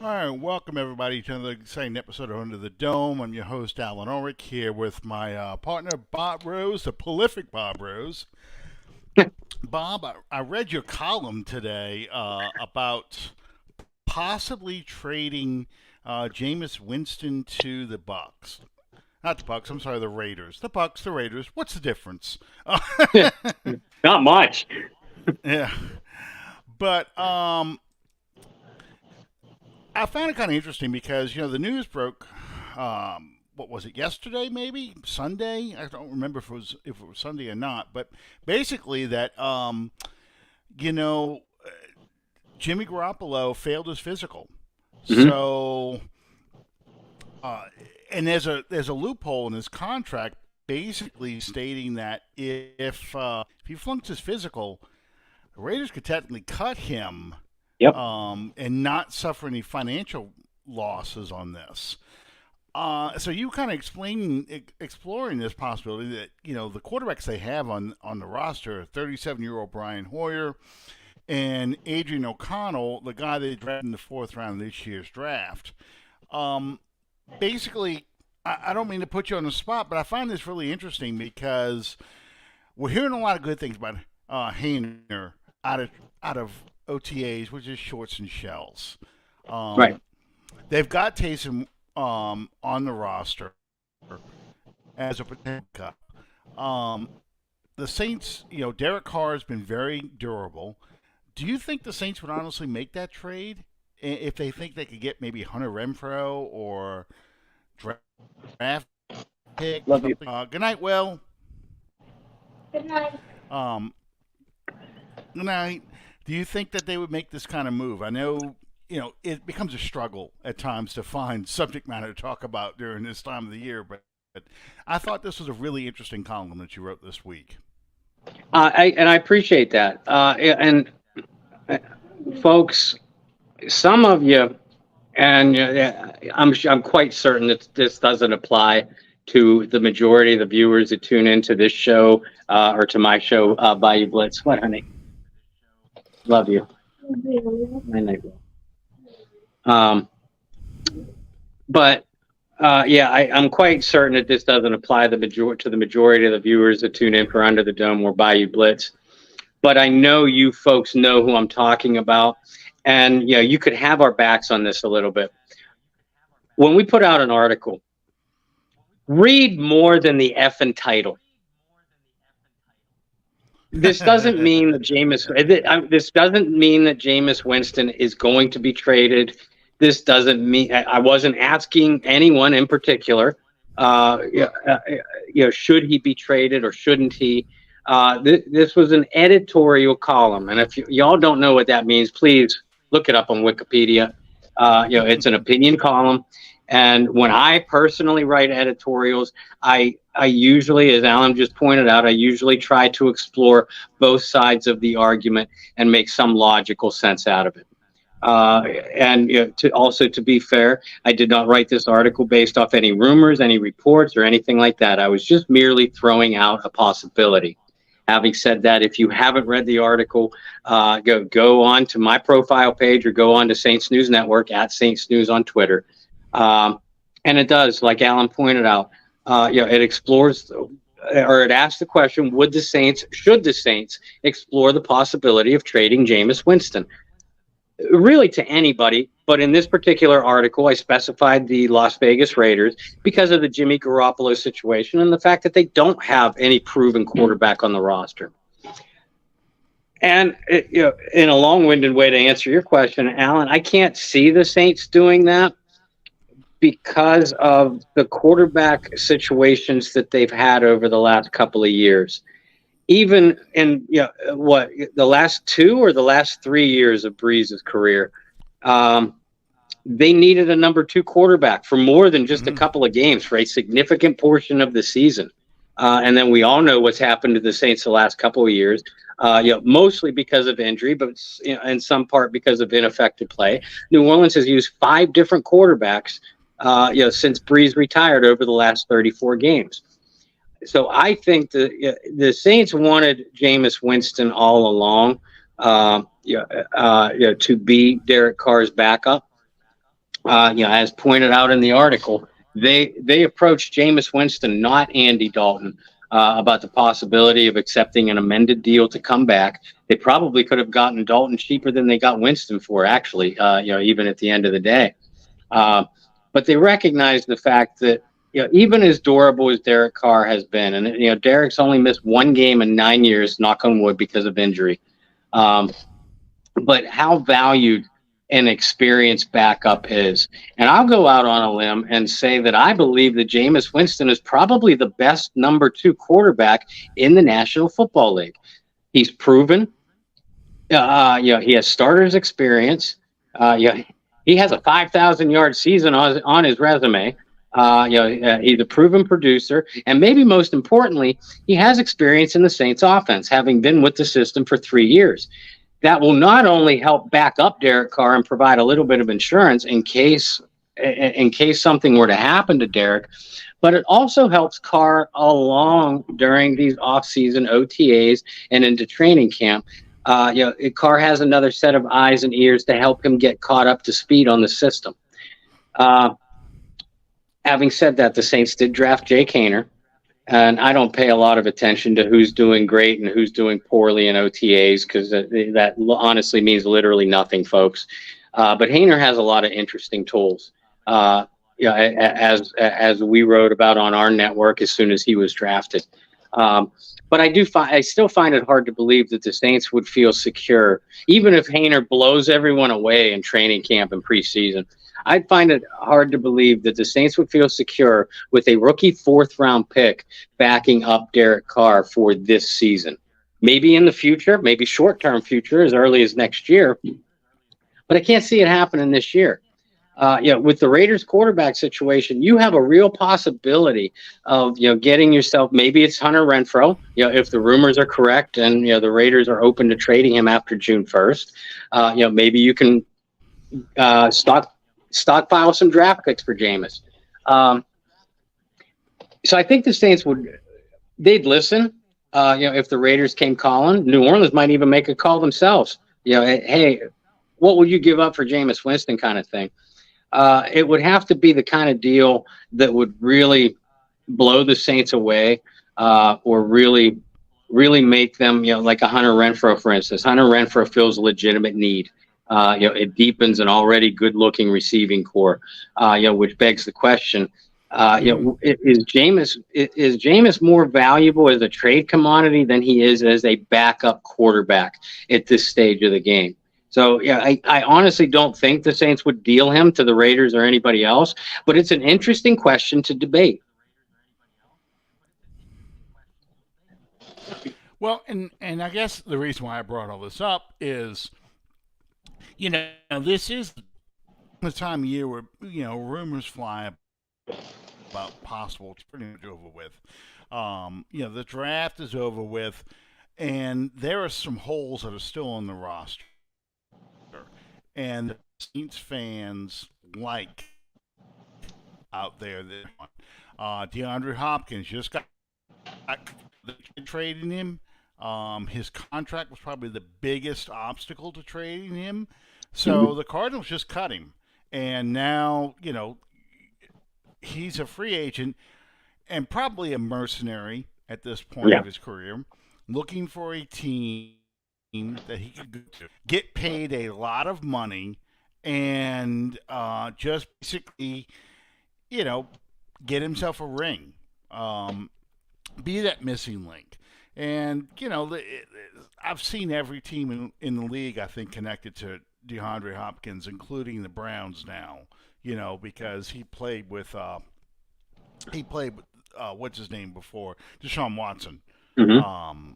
All right, welcome everybody to another exciting episode of Under the Dome. I'm your host, Alan Ulrich, here with my partner, Bob Rose, the prolific Bob Rose. Bob, I read your column today about possibly trading Jameis Winston to the Bucks. Not the Bucks, I'm sorry, the Raiders. The Bucks, the Raiders. What's the difference? Not much. Yeah. But I found it kind of interesting because the news broke. What was it? Yesterday, maybe Sunday. I don't remember if it was Sunday or not. But basically, that you know, Jimmy Garoppolo failed his physical. Mm-hmm. So, and there's a loophole in his contract, basically stating that if he flunks his physical, the Raiders could technically cut him Yep. and not suffer any financial losses on this. So you kind of exploring this possibility that the quarterbacks they have on the roster, 37-year-old Brian Hoyer and Adrian O'Connell, the guy they drafted in the fourth round of this year's draft. Basically, I don't mean to put you on the spot, but I find this really interesting because we're hearing a lot of good things about Hayner out of OTAs, which is shorts and shells. Right. They've got Taysom on the roster as a potential cut. The Saints, Derek Carr has been very durable. Do you think the Saints would honestly make that trade if they think they could get maybe Hunter Renfrow or draft pick? Love you. Good night, Will. Good night. Good night. Do you think that they would make this kind of move? I know, it becomes a struggle at times to find subject matter to talk about during this time of the year, but I thought this was a really interesting column that you wrote this week. I appreciate that. And folks, some of you, and I'm quite certain that this doesn't apply to the majority of the viewers that tune into this show or to my show, Bayou Blitz. What, honey? Love you. Night, night. But I'm quite certain that this doesn't apply to the majority of the viewers that tune in for Under the Dome or Bayou Blitz. But I know you folks know who I'm talking about, and you could have our backs on this a little bit. When we put out an article, read more than the effing title. This doesn't mean that Jameis Winston is going to be traded. This doesn't mean I wasn't asking anyone in particular. Should he be traded or shouldn't he? This was an editorial column, and if y'all don't know what that means, please look it up on Wikipedia. It's an opinion column. And when I personally write editorials, I usually, as Alan just pointed out, I usually try to explore both sides of the argument and make some logical sense out of it. To be fair, I did not write this article based off any rumors, any reports, or anything like that. I was just merely throwing out a possibility. Having said that, if you haven't read the article, go on to my profile page or go on to Saints News Network at Saints News on Twitter. And it does, like Alan pointed out, it explores or it asks the question, should the Saints explore the possibility of trading Jameis Winston? Really to anybody, but in this particular article, I specified the Las Vegas Raiders because of the Jimmy Garoppolo situation and the fact that they don't have any proven quarterback on the roster. And in a long-winded way to answer your question, Alan, I can't see the Saints doing that because of the quarterback situations that they've had over the last couple of years. Even in the last 2 or the last 3 years of Breeze's career, they needed a number 2 quarterback for more than just a couple of games for a significant portion of the season. And then we all know what's happened to the Saints the last couple of years, mostly because of injury, but in some part because of ineffective play. New Orleans has used 5 different quarterbacks since Breeze retired over the last 34 games. So I think the Saints wanted Jameis Winston all along, to be Derek Carr's backup. As pointed out in the article, they approached Jameis Winston, not Andy Dalton, about the possibility of accepting an amended deal to come back. They probably could have gotten Dalton cheaper than they got Winston for, actually. Even at the end of the day, uh, but they recognized the fact that even as durable as Derek Carr has been, and Derek's only missed one game in 9 years, knock on wood, because of injury. Um, but how valued an experienced backup is. And I'll go out on a limb and say that I believe that Jameis Winston is probably the best number 2 quarterback in the National Football League. He's proven. He has starters experience. He has a 5,000-yard season on his resume. He's a proven producer, and maybe most importantly, he has experience in the Saints offense, having been with the system for 3 years. That will not only help back up Derek Carr and provide a little bit of insurance in case something were to happen to Derek, but it also helps Carr along during these off-season OTAs and into training camp. Carr has another set of eyes and ears to help him get caught up to speed on the system. Having said that, the Saints did draft Jake Haener. And I don't pay a lot of attention to who's doing great and who's doing poorly in OTAs, because that honestly means literally nothing, folks. But Haener has a lot of interesting tools. As we wrote about on our network as soon as he was drafted. But I still find it hard to believe that the Saints would feel secure, even if Haener blows everyone away in training camp and preseason. I'd find it hard to believe that the Saints would feel secure with a rookie 4th-round pick backing up Derek Carr for this season. Maybe in the future, maybe short-term future, as early as next year. But I can't see it happening this year. With the Raiders quarterback situation, you have a real possibility of getting yourself, maybe it's Hunter Renfrow, if the rumors are correct, and the Raiders are open to trading him after June 1st. Maybe you can stockpile some draft picks for Jameis. So I think the Saints they'd listen. If the Raiders came calling, New Orleans might even make a call themselves. Hey, what would you give up for Jameis Winston, kind of thing? It would have to be the kind of deal that would really blow the Saints away, or really make them, like a Hunter Renfrow, for instance. Hunter Renfrow feels a legitimate need. It deepens an already good-looking receiving core, which begs the question: is Jameis more valuable as a trade commodity than he is as a backup quarterback at this stage of the game? So, I honestly don't think the Saints would deal him to the Raiders or anybody else, but it's an interesting question to debate. Well, and I guess the reason why I brought all this up is, this is the time of year where, rumors fly about possible. It's pretty much over with. The draft is over with, and there are some holes that are still on the roster. And the Saints fans like out there that DeAndre Hopkins just got trading him. His contract was probably the biggest obstacle to trading him. So the Cardinals just cut him. And now, he's a free agent and probably a mercenary at this point of his career, looking for a team that he could go to, get paid a lot of money, and just basically, get himself a ring, be that missing link. And, I've seen every team in the league, I think, connected to DeAndre Hopkins, including the Browns now, because he played with what's his name before? Deshaun Watson. Mm-hmm.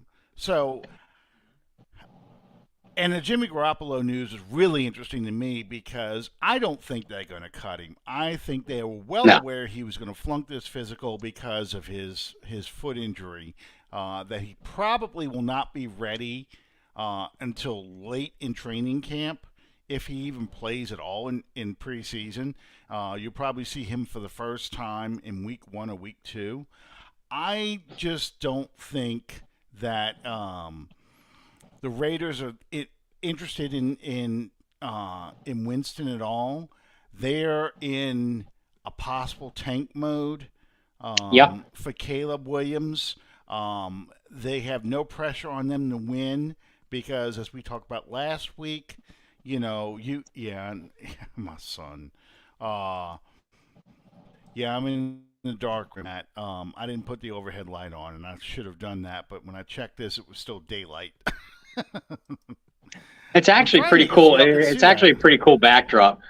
And the Jimmy Garoppolo news is really interesting to me because I don't think they're going to cut him. I think they were well aware he was going to flunk this physical because of his foot injury, that he probably will not be ready until late in training camp, if he even plays at all in preseason. You'll probably see him for the first time in week 1 or week 2. I just don't think that the Raiders are interested in Winston at all. they're in a possible tank mode Yep. for Caleb Williams. They have no pressure on them to win because, as we talked about last week, my son. Uh, yeah, I'm in the dark room. I didn't put the overhead light on, and I should have done that. But when I checked this, it was still daylight. It's I'm actually trying to pretty make sure cool. y'all can It's see actually a that. pretty cool backdrop.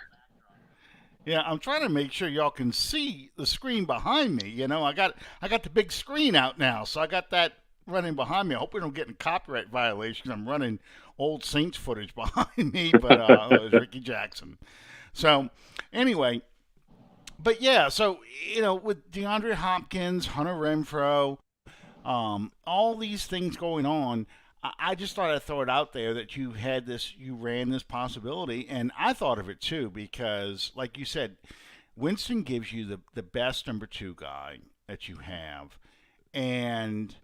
Yeah, I'm trying to make sure y'all can see the screen behind me. I got the big screen out now, so I got that running behind me. I hope we don't get in copyright violation. I'm running old Saints footage behind me, but it was Ricky Jackson. So anyway, but yeah, so with DeAndre Hopkins, Hunter Renfro, all these things going on, I just thought I'd throw it out there that you ran this possibility, and I thought of it too because, like you said, Winston gives you the best number two guy that you have, and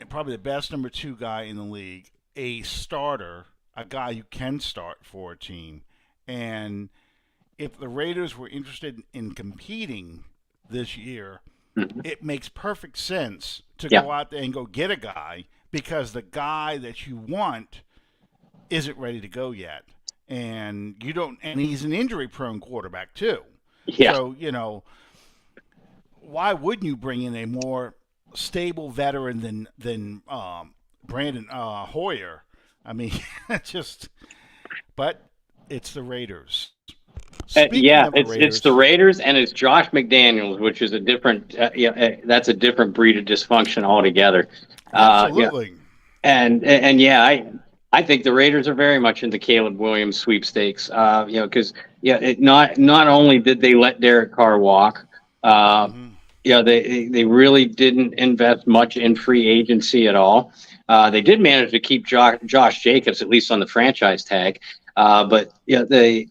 probably the best number two guy in the league, a starter, a guy you can start for a team, and if the Raiders were interested in competing this year, Mhm. it makes perfect sense to Yeah. go out there and go get a guy because the guy that you want isn't ready to go yet. And he's an injury prone quarterback too. Yeah. So, why wouldn't you bring in a more stable veteran than Brandon Hoyer? I mean, but it's the Raiders. Speaking Yeah, of the it's the Raiders, Raiders, and it's Josh McDaniels, which is a different. That's a different breed of dysfunction altogether. Yeah, absolutely. and yeah, I think the Raiders are very much in the Caleb Williams sweepstakes. Because not only did they let Derek Carr walk, Hmm. they really didn't invest much in free agency at all. They did manage to keep Josh Jacobs at least on the franchise tag, but they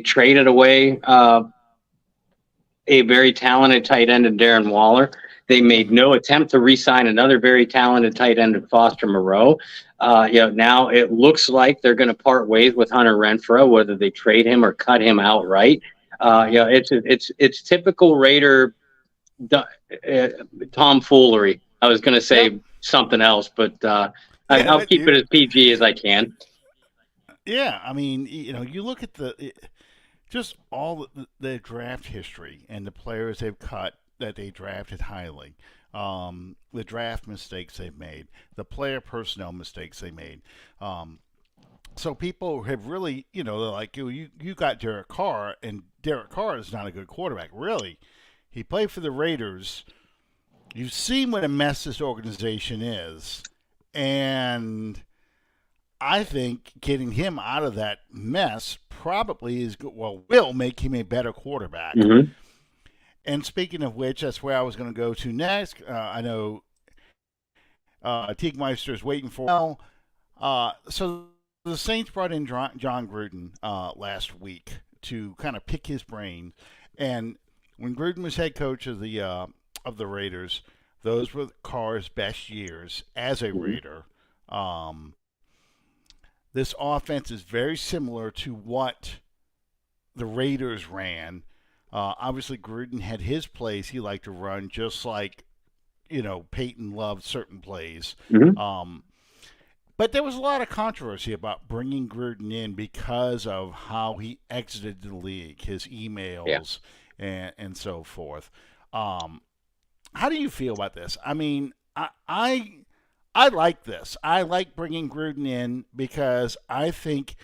traded away a very talented tight end in Darren Waller. They made Hmm. no attempt to re-sign another very talented tight end in Foster Moreau. Now it looks like they're going to part ways with Hunter Renfro, whether they trade him or cut him outright. It's typical Raider tomfoolery. I was going to Yep. say something else, but Yeah, I'll keep it as PG as I can. yeah. I mean, you look at just all the draft history and the players they've cut that they drafted highly, the draft mistakes they've made, the player personnel mistakes they made. So people have really, they're like, you got Derek Carr, and Derek Carr is not a good quarterback. Really, he played for the Raiders. You've seen what a mess this organization is, and I think getting him out of that mess probably is good. Well, will make him a better quarterback. Mm-hmm. And speaking of which, that's where I was going to go to next. I know Teague is waiting for. So the Saints brought in Jon Gruden last week to kind of pick his brain, and when Gruden was head coach of the Raiders, those were Carr's best years as a Raider. This offense is very similar to what the Raiders ran. Obviously, Gruden had his plays he liked to run, just like Peyton loved certain plays. Mm-hmm. But there was a lot of controversy about bringing Gruden in because of how he exited the league, his emails, and so forth. How do you feel about this? I mean, I like this. I like bringing Gruden in because I think,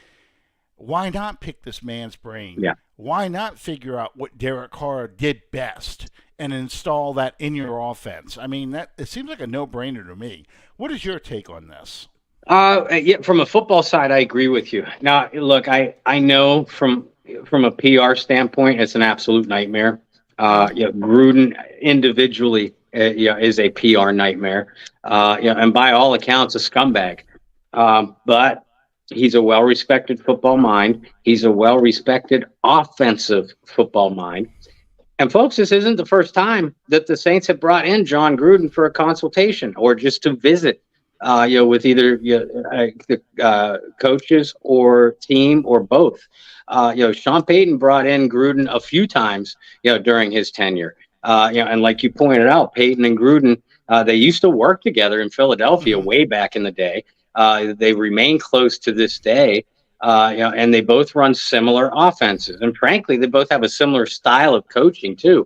why not pick this man's brain? Yeah. Why not figure out what Derek Carr did best and install that in your offense? I mean, it seems like a no-brainer to me. What is your take on this? From a football side, I agree with you. Now, look, I know from a PR standpoint, it's an absolute nightmare. Gruden individually, is a PR nightmare. And by all accounts, a scumbag. But he's a well-respected football mind. He's a well-respected offensive football mind. And folks, this isn't the first time that the Saints have brought in Jon Gruden for a consultation or just to visit. with either the coaches or team or both. Sean Payton brought in Gruden a few times, during his tenure. And like you pointed out, Payton and Gruden, they used to work together in Philadelphia Mm-hmm. way back in the day. They remain close to this day. And they both run similar offenses, and frankly, they both have a similar style of coaching too.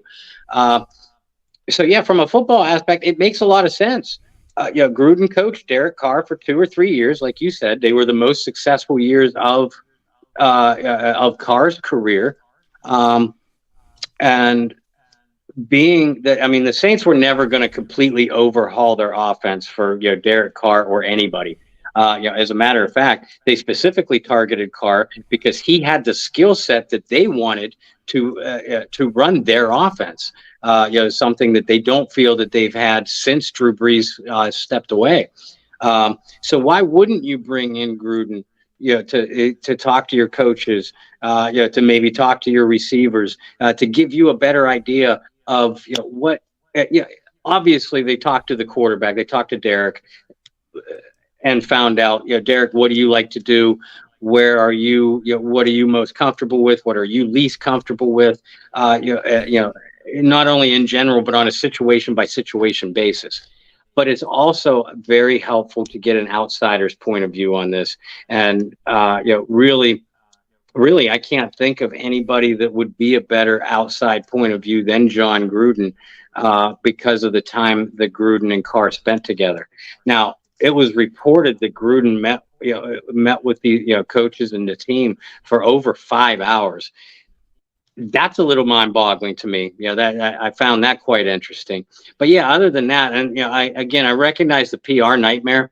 So yeah, from a football aspect, it makes a lot of sense. Gruden coached Derek Carr for 2 or 3 years, like you said. They were the most successful years of Carr's career, and being that, I mean, the Saints were never going to completely overhaul their offense for Derek Carr or anybody. As a matter of fact, they specifically targeted Carr because he had the skill set that they wanted to run their offense. Something that they don't feel that they've had since Drew Brees stepped away. So why wouldn't you bring in Gruden? To talk to your coaches, to maybe talk to your receivers, to give you a better idea of what. Obviously, they talked to the quarterback. They talked to Derek. And found out, Derek, what do you like to do? Where are you? What are you most comfortable with? What are you least comfortable with? Not only in general, but on a situation by situation basis. But it's also very helpful to get an outsider's point of view on this. And really, I can't think of anybody that would be a better outside point of view than Jon Gruden, because of the time that Gruden and Carr spent together. Now, it was reported that Gruden met with the coaches and the team for over 5 hours. That's a little mind-boggling to me. That I found that quite interesting. But yeah, other than that, and I recognize the PR nightmare,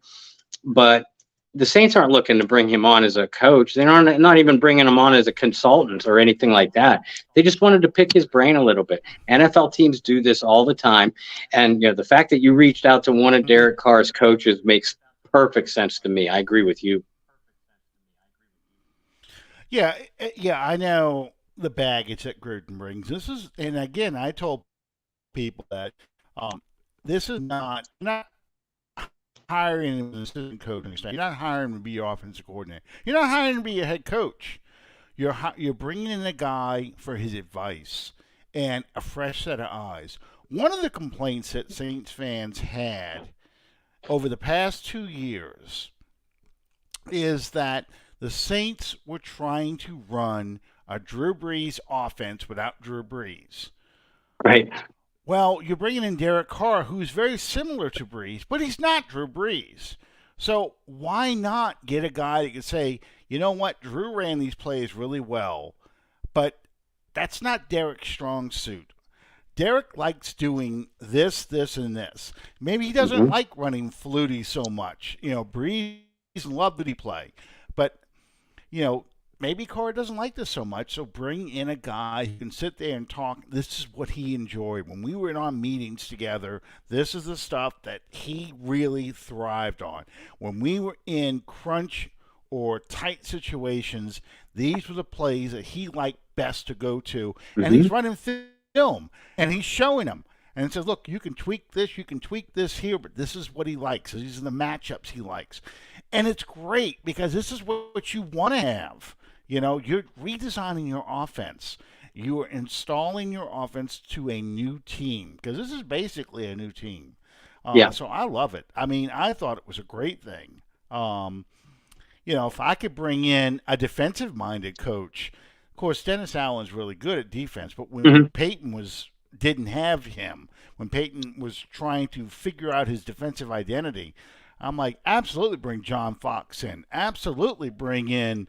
but the Saints aren't looking to bring him on as a coach. They're not even bringing him on as a consultant or anything like that. They just wanted to pick his brain a little bit. NFL teams do this all the time. And the fact that you reached out to one of Derek Carr's coaches makes perfect sense to me. I agree with you. Yeah, I know the baggage that Gruden brings. And again, I told people that this is not hiring an assistant coach. You're not hiring to be your offensive coordinator. You're not hiring to be your head coach. You're bringing in a guy for his advice and a fresh set of eyes. One of the complaints that Saints fans had over the past 2 years is that the Saints were trying to run a Drew Brees offense without Drew Brees. Right. Well, you're bringing in Derek Carr, who's very similar to Brees, but he's not Drew Brees. So why not get a guy that can say, you know what, Drew ran these plays really well, but that's not Derek's strong suit. Derek likes doing this, and this. Maybe he doesn't like running Flutie so much. Brees loved that he play, but maybe Carr doesn't like this so much, so bring in a guy who can sit there and talk. This is what he enjoyed. When we were in our meetings together, this is the stuff that he really thrived on. When we were in crunch or tight situations, these were the plays that he liked best to go to. And he's running film, and he's showing them. And it says, look, you can tweak this here, but this is what he likes. These are the matchups he likes. And it's great because this is what you want to have. You're redesigning your offense. You are installing your offense to a new team because this is basically a new team. So I love it. I mean, I thought it was a great thing. If I could bring in a defensive-minded coach, of course, Dennis Allen's really good at defense, but when Peyton didn't have him, when Peyton was trying to figure out his defensive identity, I'm like, absolutely bring John Fox in. Absolutely bring in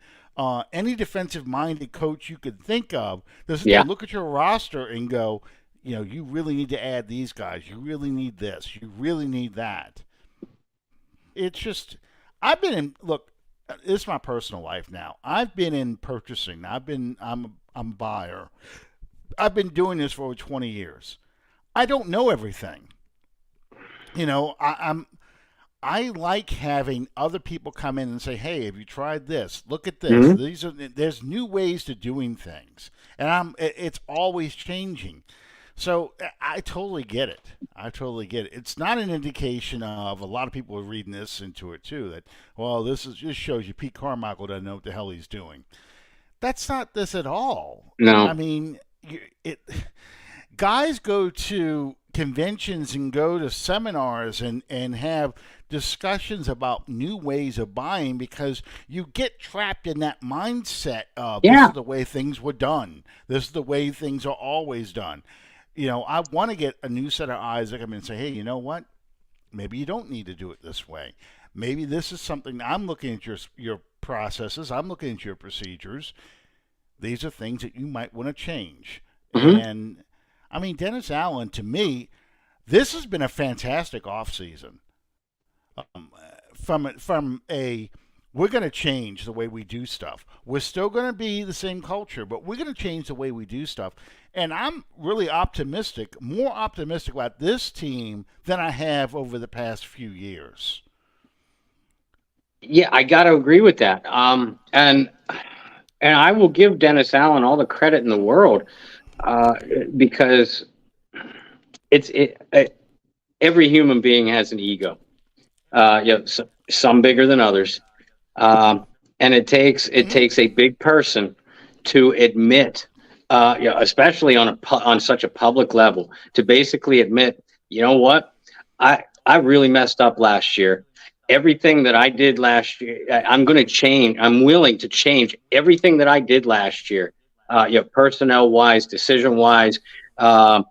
any defensive-minded coach you could think of. Look at your roster and go, you really need to add these guys. You really need this. You really need that. It's just, look, this is my personal life now. I've been in purchasing. I'm a buyer. I've been doing this for over 20 years. I don't know everything. I like having other people come in and say, "Hey, have you tried this? Look at this. There's new ways to doing things, and it's always changing." So I totally get it. I totally get it. It's not an indication of a lot of people are reading this into it too. That well, this shows you Pete Carmichael doesn't know what the hell he's doing. That's not this at all. I No. mean, it guys go to conventions and go to seminars and have discussions about new ways of buying because you get trapped in that mindset of this is Yeah. the way things were done. This is the way things are always done. I want to get a new set of eyes that come in and say, hey, you know what? Maybe you don't need to do it this way. Maybe this is something I'm looking at your processes. I'm looking at your procedures. These are things that you might want to change. Hmm. And I mean, Dennis Allen, to me, this has been a fantastic offseason. From a we're going to change the way we do stuff. We're still going to be the same culture, but we're going to change the way we do stuff. And I'm really optimistic, more optimistic about this team than I have over the past few years. Yeah, I got to agree with that. And I will give Dennis Allen all the credit in the world, uh, because every human being has an ego. Some bigger than others, and it Mm-hmm. takes a big person to admit, especially on such a public level, to basically admit, you know what, I really messed up last year. Everything that I did last year, I'm going to change. I'm willing to change everything that I did last year, personnel wise, decision wise, um,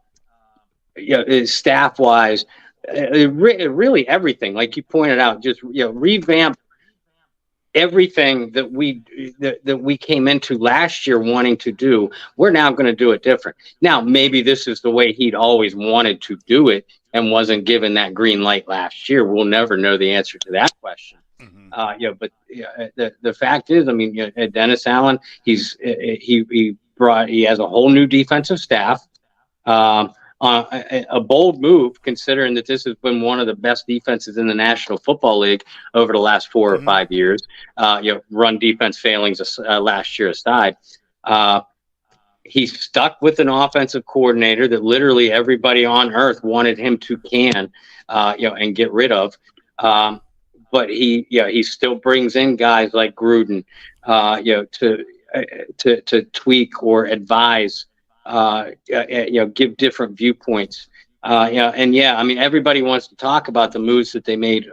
staff wise, really everything. Like you pointed out, just revamp everything that we came into last year wanting to do. We're now going to do it different. Now maybe this is the way he'd always wanted to do it and wasn't given that green light last year. We'll never know the answer to that question. Mm-hmm. But the fact is, I mean, Dennis Allen, he has a whole new defensive staff. Um, a bold move, considering that this has been one of the best defenses in the National Football League over the last four or Mm-hmm. 5 years. Run defense failings last year aside. Uh, he's stuck with an offensive coordinator that literally everybody on earth wanted him to and get rid of. But he still brings in guys like Gruden, to tweak or advise, give different viewpoints. I mean, everybody wants to talk about the moves that they made,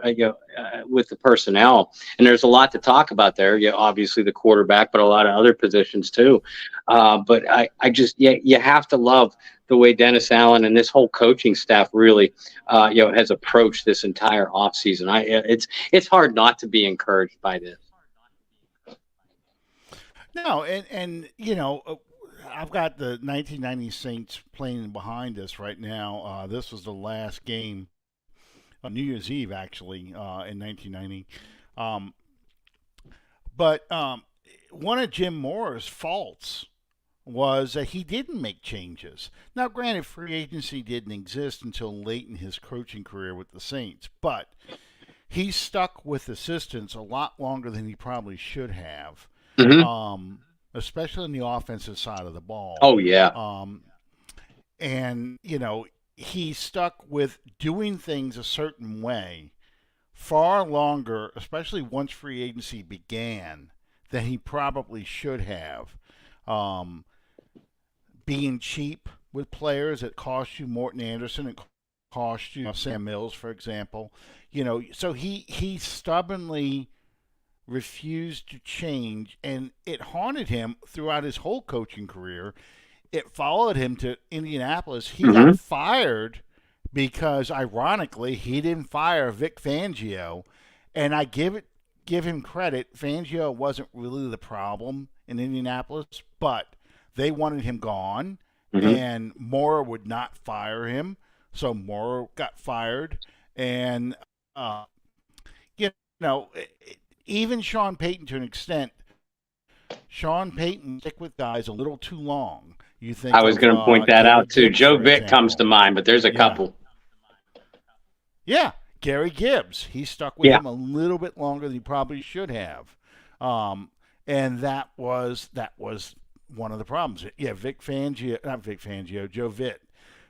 with the personnel, and there's a lot to talk about there. Obviously the quarterback, but a lot of other positions too. But I just, you have to love the way Dennis Allen and this whole coaching staff really, has approached this entire offseason. It's hard not to be encouraged by this. No, and I've got the 1990 Saints playing behind us right now. This was the last game on New Year's Eve, actually, in 1990. Um, but one of Jim Moore's faults was that he didn't make changes. Now, granted, free agency didn't exist until late in his coaching career with the Saints, but he stuck with assistants a lot longer than he probably should have, Hmm. especially on the offensive side of the ball. Oh yeah. Um, and, he stuck with doing things a certain way far longer, especially once free agency began, than he probably should have. Um, Being cheap with players that cost you Morton Anderson, it cost you Sam Mills, for example. So he stubbornly refused to change, and it haunted him throughout his whole coaching career. It followed him to Indianapolis. He Hmm. got fired because, ironically, he didn't fire Vic Fangio, and I give him credit. Fangio wasn't really the problem in Indianapolis, but they wanted him gone, Hmm. and Moore would not fire him, so Moore got fired, and uh, you know, even Sean Payton to an extent. Sean Payton stick with guys a little too long. You I think was of going to point that Gary out too. Gibbs, Joe for Vick comes to example. mind, but there's a Yeah, couple. yeah, Gary Gibbs. He stuck with Yeah. him a little bit longer than he probably should have, um, and that was one of the problems. Yeah, Vic Fangio, not Vic Fangio, Joe Vitt.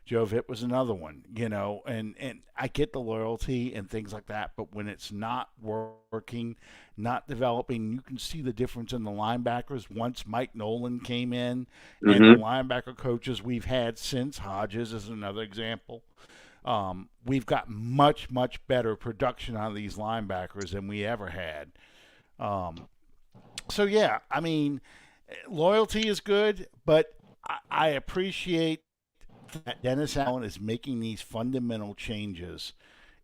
Joe Vitt was another one, and I get the loyalty and things like that, but when it's not working, not developing, you can see the difference in the linebackers once Mike Nolan came in, and the Mm-hmm. linebacker coaches we've had since. Hodges is another example. We've got much, much better production on these linebackers than we ever had. Um, so, yeah, I mean, loyalty is good, but I appreciate that Dennis Allen is making these fundamental changes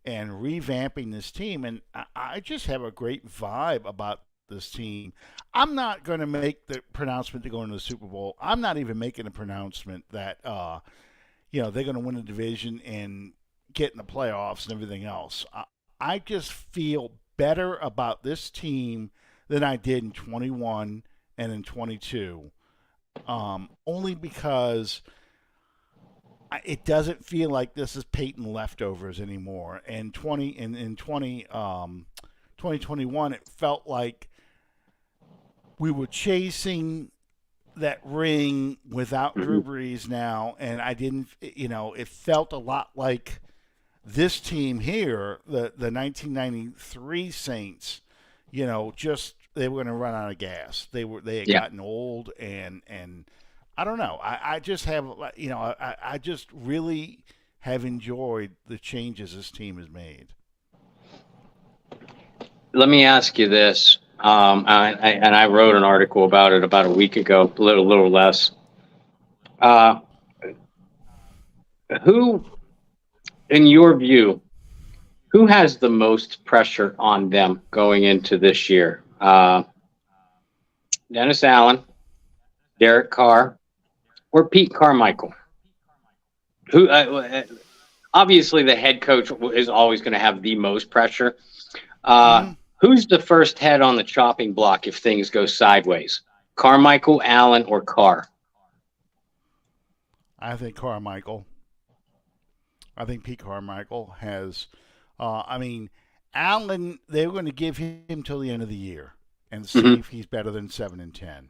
and revamping this team. And I just have a great vibe about this team. I'm not going to make the pronouncement to go into the Super Bowl. I'm not even making a pronouncement that they're going to win the division and get in the playoffs and everything else. I just feel better about this team than I did in 21 and in 22. Only because it doesn't feel like this is Peyton leftovers anymore. And 2021, it felt like we were chasing that ring without Mm-hmm. Drew Brees now, and I didn't. It felt a lot like this team here, the 1993 Saints. Just they were going to run out of gas. They had Yeah. gotten old, and I don't know. I just have, I just really have enjoyed the changes this team has made. Let me ask you this. I wrote an article about it about a week ago, a little less. Uh, who, in your view, who has the most pressure on them going into this year? Dennis Allen, Derek Carr, or Pete Carmichael? Who? Obviously, the head coach is always going to have the most pressure. Mm-hmm. Who's the first head on the chopping block if things go sideways? Carmichael, Allen, or Carr? I think Carmichael. I think Pete Carmichael has. Allen. They were going to give him till the end of the year and see Mm-hmm. if he's better than 7-10.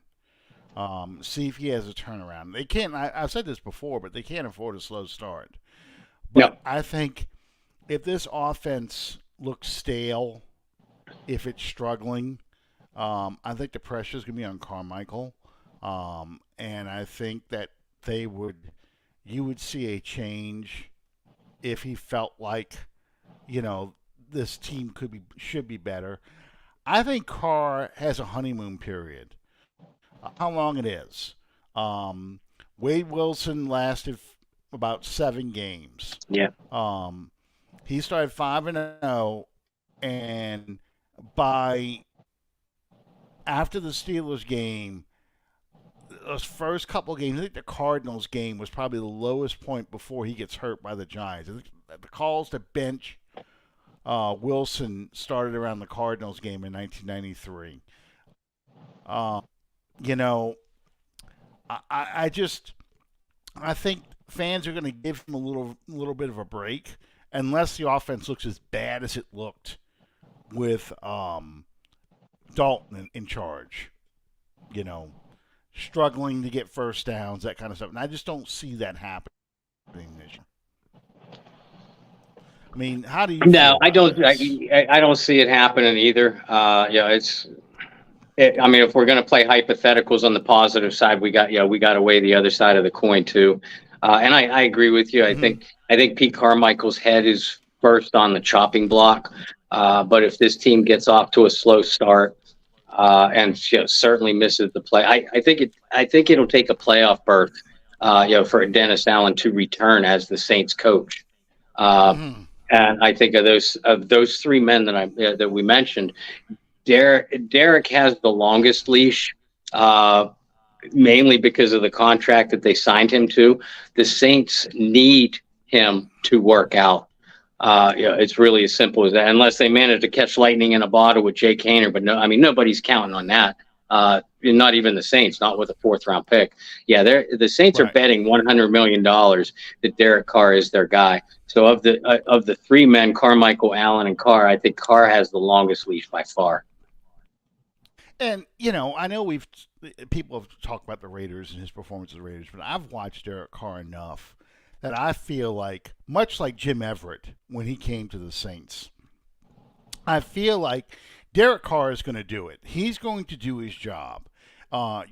See if he has a turnaround. They can't. I've said this before, but they can't afford a slow start. No. But I think if this offense looks stale, if it's struggling, I think the pressure is going to be on Carmichael, and I think that you would see a change if he felt like, this team should be better. I think Carr has a honeymoon period. How long it is? Um, Wade Wilson lasted about 7 games. Yeah. He started 5-0, and by after the Steelers game, those first couple of games, I think the Cardinals game was probably the lowest point before he gets hurt by the Giants. I think the calls to bench Wilson started around the Cardinals game in 1993. Uh, you know, I just I think fans are going to give him a little bit of a break unless the offense looks as bad as it looked with Dalton in charge. You know, struggling to get first downs, that kind of stuff. And I just don't see that happening this year. I mean, how do you feel No, I about don't. this? I don't see it happening either. I mean, if we're going to play hypotheticals on the positive side, we got to weigh the other side of the coin too. And I agree with you. Mm-hmm. I think Pete Carmichael's head is first on the chopping block. But if this team gets off to a slow start and certainly misses the play, I think it'll take a playoff berth. For Dennis Allen to return as the Saints coach. Mm-hmm. And I think of those three men that we mentioned, Derek has the longest leash, mainly because of the contract that they signed him to. The Saints need him to work out. It's really as simple as that. Unless they manage to catch lightning in a bottle with Jake Haener, but no, I mean nobody's counting on that. Not even the Saints, not with a 4th-round pick. Yeah, the Saints are betting $100 million that Derek Carr is their guy. So of the three men, Carmichael, Allen, and Carr, I think Carr has the longest leash by far. And I know people have talked about the Raiders and his performance of the Raiders, but I've watched Derek Carr enough that I feel like, much like Jim Everett when he came to the Saints, I feel like Derek Carr is going to do it. He's going to do his job.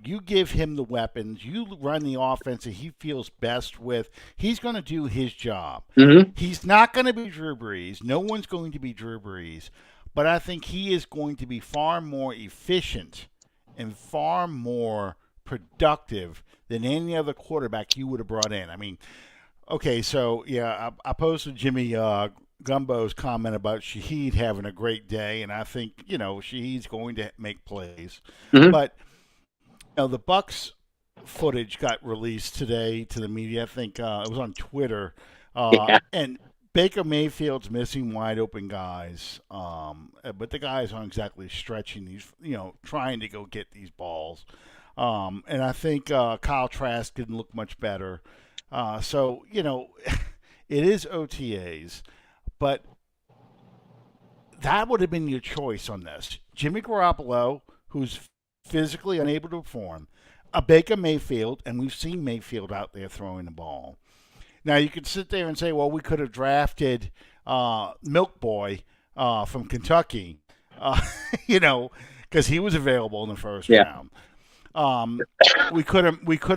You give him the weapons. You run the offense that he feels best with. He's going to do his job. Mm-hmm. He's not going to be Drew Brees. No one's going to be Drew Brees. But I think he is going to be far more efficient and far more productive than any other quarterback you would have brought in. I mean, okay, so yeah, I posted Jimmy Gumbo's comment about Shaheed having a great day, and I think Shaheed's going to make plays. Mm-hmm. But the Bucks footage got released today to the media. I think it was on Twitter, and Baker Mayfield's missing wide open guys, but the guys aren't exactly stretching these, trying to go get these balls. And I think Kyle Trask didn't look much better. So it is OTAs, but that would have been your choice on this. Jimmy Garoppolo, who's physically unable to perform, a Baker Mayfield, and we've seen Mayfield out there throwing the ball. Now, you could sit there and say, well, we could have drafted Milk Boy from Kentucky, because he was available in the first round. We could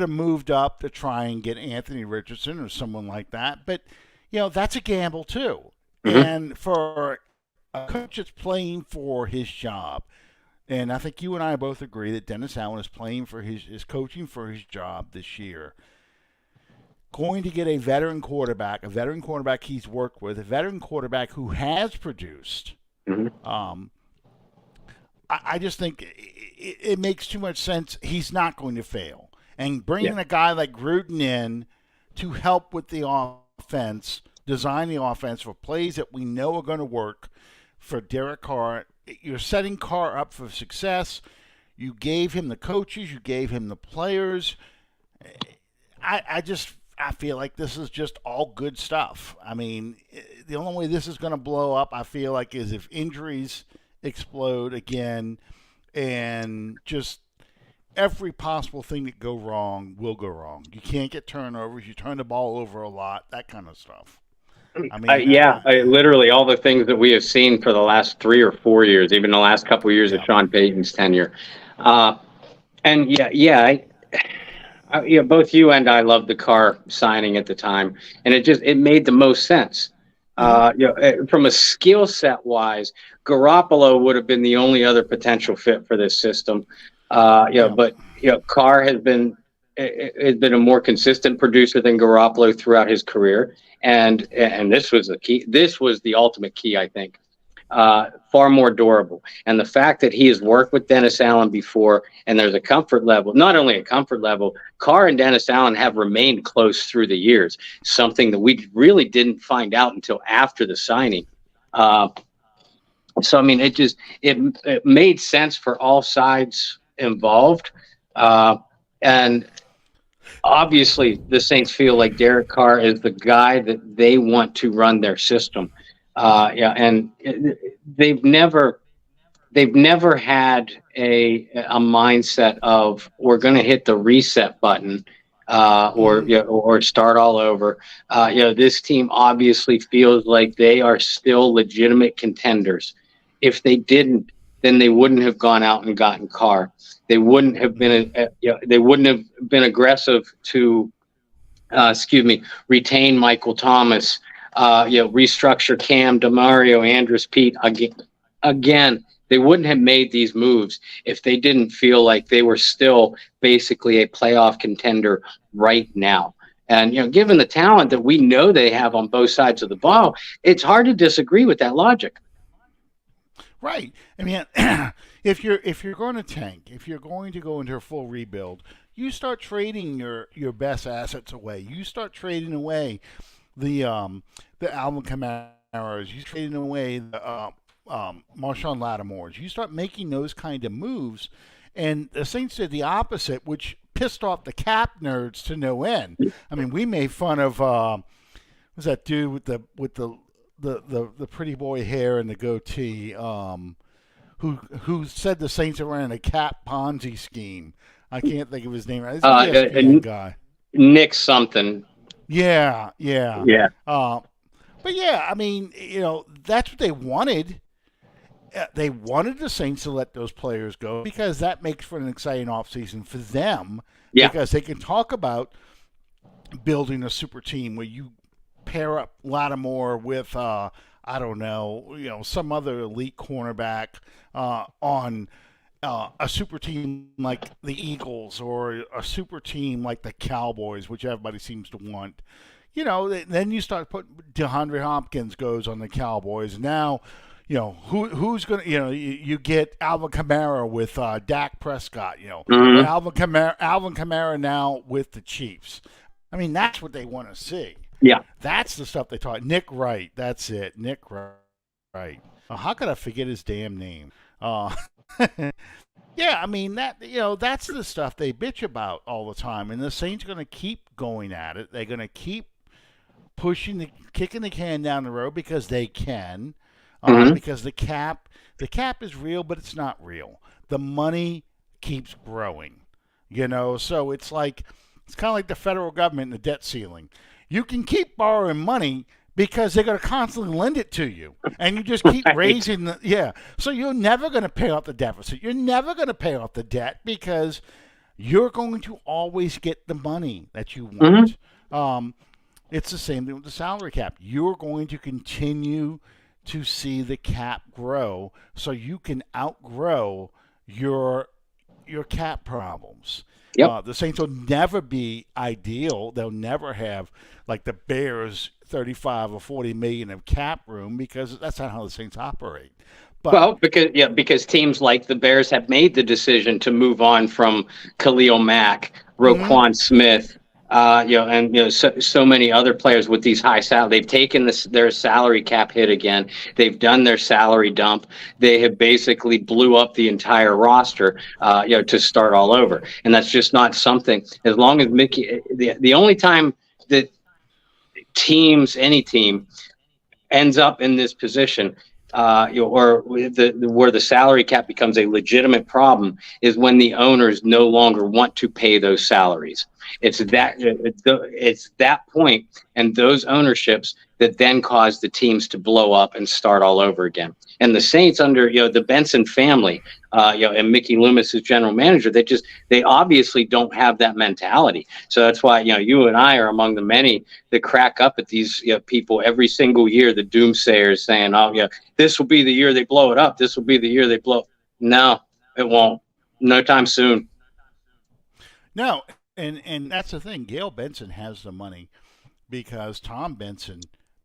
have moved up to try and get Anthony Richardson or someone like that, but that's a gamble too. Mm-hmm. And for a coach that's playing for his job, and I think you and I both agree that Dennis Allen is playing for is coaching for his job this year. Going to get a veteran quarterback he's worked with, a veteran quarterback who has produced. Mm-hmm. I just think it makes too much sense. He's not going to fail. And bringing a guy like Gruden in to help with the offense, design the offense for plays that we know are going to work for Derek Carr, you're setting Carr up for success. You gave him the coaches. You gave him the players. I feel like this is just all good stuff. I mean, the only way this is going to blow up, I feel like, is if injuries explode again and just every possible thing that go wrong will go wrong. You can't get turnovers. You turn the ball over a lot, that kind of stuff. I mean, literally all the things that we have seen for the last 3 or 4 years, even the last couple of years of Sean Payton's tenure. Both you and I loved the Carr signing at the time, and it made the most sense. From a skill set wise, Garoppolo would have been the only other potential fit for this system. But Carr has been a more consistent producer than Garoppolo throughout his career, and this was the key. This was the ultimate key, I think. Far more durable, and the fact that he has worked with Dennis Allen before, and there's a comfort level. Not only a comfort level, Carr and Dennis Allen have remained close through the years. Something that we really didn't find out until after the signing. So I mean, it made sense for all sides involved, and obviously the Saints feel like Derek Carr is the guy that they want to run their system. And they've never had a mindset of we're going to hit the reset button or start all over. This team obviously feels like they are still legitimate contenders. If they didn't, then they wouldn't have gone out and gotten Carr. They wouldn't have been aggressive to retain Michael Thomas. Restructure Cam, DeMario, Andrews, Pete. Again, they wouldn't have made these moves if they didn't feel like they were still basically a playoff contender right now. And, given the talent that we know they have on both sides of the ball, it's hard to disagree with that logic. Right. I mean, if you're going to tank, if you're going to go into a full rebuild, you start trading your best assets away. You start trading away the Alvin Kamara's. You trading away the Marshawn Lattimore's. You start making those kind of moves, and the Saints did the opposite, which pissed off the cap nerds to no end. I mean, we made fun of who's that dude with the pretty boy hair and the goatee, who said the Saints are running a cap Ponzi scheme. I can't think of his name. He's an ESPN guy. Nick something. Yeah, yeah. Yeah. Uh, but yeah, I mean, that's what they wanted. They wanted the Saints to let those players go because that makes for an exciting offseason for them Yeah. because they can talk about building a super team where you pair up Lattimore with I don't know, some other elite cornerback on a super team like the Eagles or a super team like the Cowboys, which everybody seems to want. Then you start putting DeAndre Hopkins goes on the Cowboys. Now, who's going to, you get Alvin Kamara with Dak Prescott, or Hmm. Alvin Kamara now with the Chiefs. I mean, that's what they want to see. Yeah. That's the stuff they taught. Nick Wright, that's it. Nick Wright. How could I forget his damn name? Uh, yeah, I mean that's the stuff they bitch about all the time, and the Saints are going to keep going at it. They're going to keep kicking the can down the road because they can, Hmm. because the cap is real, but it's not real. The money keeps growing, so it's kind of like the federal government and the debt ceiling. You can keep borrowing money because they're going to constantly lend it to you, and you just keep Right. raising the yeah. So you're never going to pay off the deficit. You're never going to pay off the debt because you're going to always get the money that you Hmm. want. Um, it's the same thing with the salary cap. You're going to continue to see the cap grow so you can outgrow your cap problems. Yep. The Saints will never be ideal. They'll never have like the Bears 35 or 40 million of cap room because that's not how the Saints operate. But Well, because teams like the Bears have made the decision to move on from Khalil Mack, mhm, Roquan Smith, and so many other players with these high salary. They've taken their salary cap hit again. They've done their salary dump. They have basically blew up the entire roster, to start all over. And that's just not something. As long as the only time that any team ends up in this position, or where the salary cap becomes a legitimate problem, is when the owners no longer want to pay those salaries. It's that point and those ownerships that then cause the teams to blow up and start all over again. And the Saints under the Benson family, and Mickey Loomis as general manager, they obviously don't have that mentality. So that's why you and I are among the many that crack up at these people every single year, the doomsayers saying, "Oh yeah, this will be the year they blow it up. This will be the year they blow." No, it won't. No time soon. no, and that's the thing. Gail Benson has the money because Tom Benson